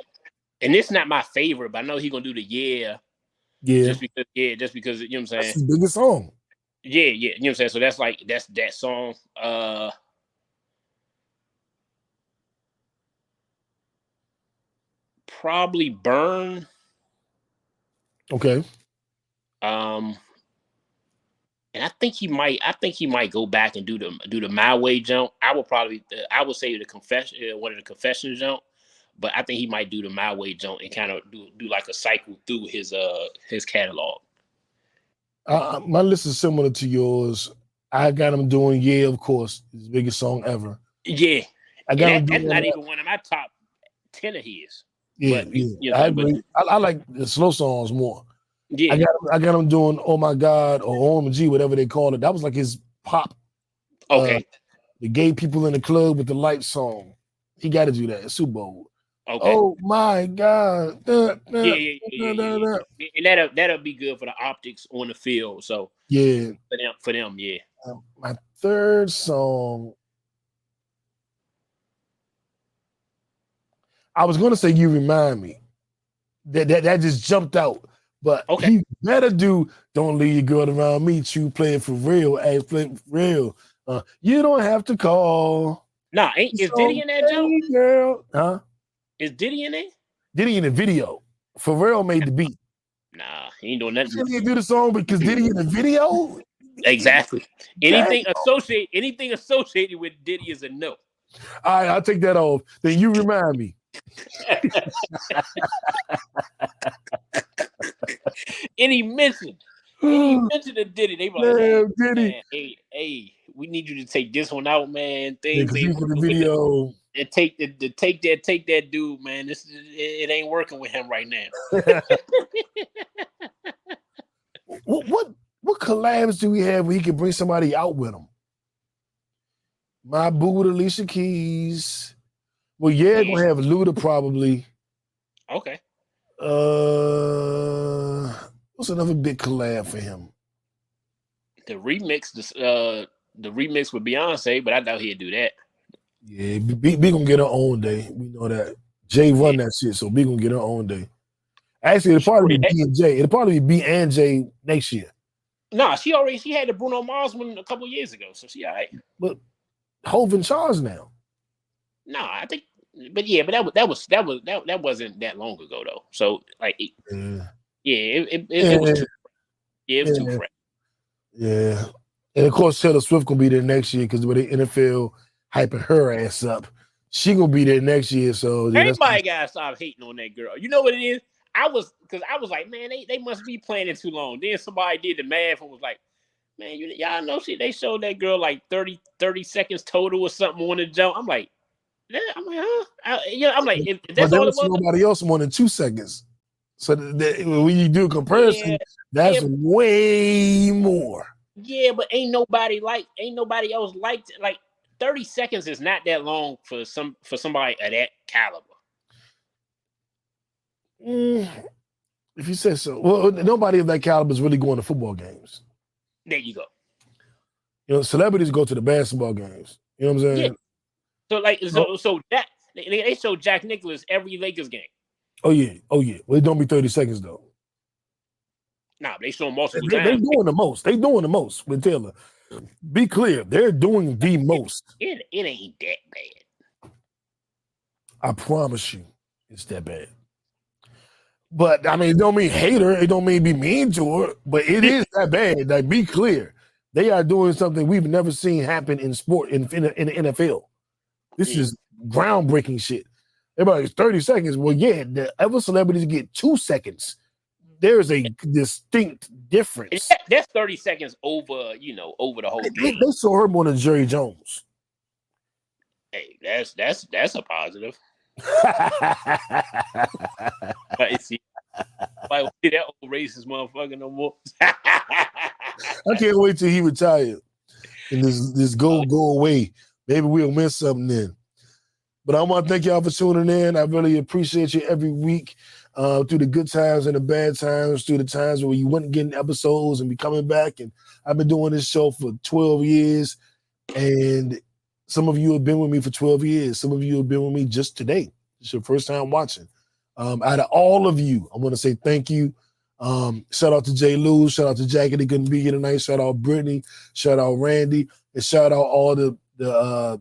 And it's not my favorite, but I know he's going to do the Yeah. Just because, you know what I'm saying? That's his biggest song. Yeah, you know what I'm saying? So that's that song. Probably Burn. Okay. And I think he might go back and do the My Way jump. I would say the confession, one of the confession jump, but I think he might do the My Way jump and kind of do like a cycle through his catalog. My list is similar to yours. I got him doing of course, his biggest song ever. Yeah, I got him that's doing not even one of my top 10 of his. Yeah, but, yeah. I agree. I like the slow songs more. Yeah, I got him doing "Oh My God" or "OMG," whatever they call it. That was like his pop. Okay. The gay people in the club with the light song. He got to do that. Super Bowl. Okay. Oh my God. Yeah. And that'll be good for the optics on the field. So yeah, for them, yeah. My third song. I was gonna say "You Remind Me." That just jumped out. But he better do "Don't Leave Your Girl Around Me." True, play it for real. Hey, play it for real. You don't have to call. Nah, is Diddy in that jump? Girl, huh? Is Diddy in there? Diddy in the video. Pharrell made the beat. Nah, he ain't doing nothing. Diddy do the song because Diddy in the video. Exactly. Anything associated with Diddy is a no. All right, I'll take that off. Then "You Remind Me." Any mention of Diddy, they were like, Diddy. Man, hey, we need you to take this one out, man. Things Yeah, ain't the video. And take that dude, man. It ain't working with him right now. What collabs do we have where he can bring somebody out with him? My boo with Alicia Keys, Well, yeah, gonna have Luda probably. Okay. What's another big collab for him? The remix with Beyonce, but I doubt he'd do that. Yeah, B gonna get her own day. We know that. Jay run that shit, so B gonna get her own day. Actually, it'll probably be B and J. It'll probably be B and J next year. Nah, she had the Bruno Mars one a couple years ago, so she all right. But Hov in charge now. Nah, I think, but that wasn't that long ago though. So like, it was too fresh. Yeah, and of course Taylor Swift gonna be there next year because with the NFL hyping her ass up, she gonna be there next year. So yeah, everybody gotta stop hating on that girl. You know what it is? I was like, man, they must be playing it too long. Then somebody did the math and was like, man, y'all know they showed that girl like 30 seconds total or something on the jump. I'm like, huh? I'm like, if that's all it was. Nobody else more than 2 seconds. So when you do a comparison, that's way more. Yeah, but ain't nobody else liked it. Like 30 seconds is not that long for somebody of that caliber. If you say so. Well, nobody of that caliber is really going to football games. There you go. You know, celebrities go to the basketball games. You know what I'm saying? Yeah. So that they show Jack Nicklaus every Lakers game. Oh yeah. Well, it don't be 30 seconds though. Nah, they show multiple times. They're doing the most. They doing the most with Taylor. Be clear, they're doing the most. It ain't that bad. I promise you, it's that bad. But I mean, it don't mean hate her. It don't mean be mean to her. But it is that bad. Like, be clear, they are doing something we've never seen happen in sport in the NFL. This is groundbreaking shit. Everybody's 30 seconds. Well, yeah, the other celebrities get 2 seconds. There's a distinct difference. That's 30 seconds over the whole game. They saw her more than Jerry Jones. Hey, that's a positive. See, that old racist motherfucker no more. I can't wait till he retired and this go away. Maybe we'll miss something then. But I want to thank y'all for tuning in. I really appreciate you every week, through the good times and the bad times, through the times where you weren't getting episodes and be coming back. And I've been doing this show for 12 years, and some of you have been with me for 12 years. Some of you have been with me just today. It's your first time watching. Out of all of you, I want to say thank you. Shout out to J Lew. Shout out to Jackie that couldn't be here tonight. Shout out Brittany. Shout out Randy. And shout out all the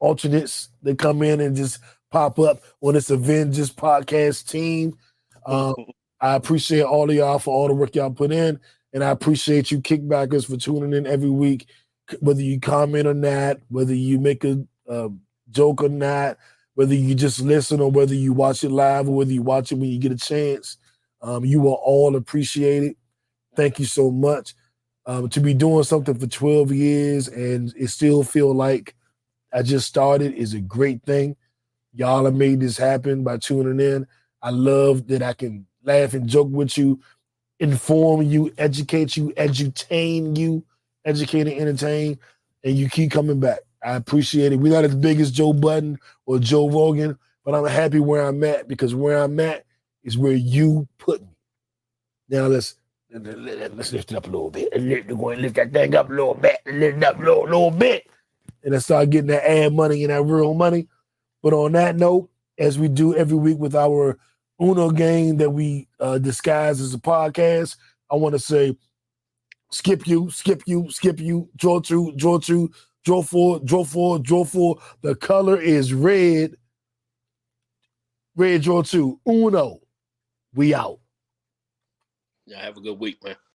alternates that come in and just pop up on this Avengers podcast team. I appreciate all of y'all for all the work y'all put in. And I appreciate you kickbackers for tuning in every week, whether you comment or not, whether you make a joke or not, whether you just listen or whether you watch it live or whether you watch it when you get a chance. You are all appreciated. Thank you so much. To be doing something for 12 years and it still feel like I just started is a great thing. Y'all have made this happen by tuning in. I love that I can laugh and joke with you, inform you, educate you, edutain you, educate and entertain, and you keep coming back. I appreciate it. We're not as big as Joe Budden or Joe Rogan, but I'm happy where I'm at because where I'm at is where you put me. Now let's lift it up a little bit. Lift that thing up a little bit. Lift it up a little bit. And I start getting that ad money and that real money. But on that note, as we do every week with our Uno game that we disguise as a podcast, I want to say, skip you, draw two, draw four. The color is red. Red, draw two. Uno. We out. Yeah, have a good week, man.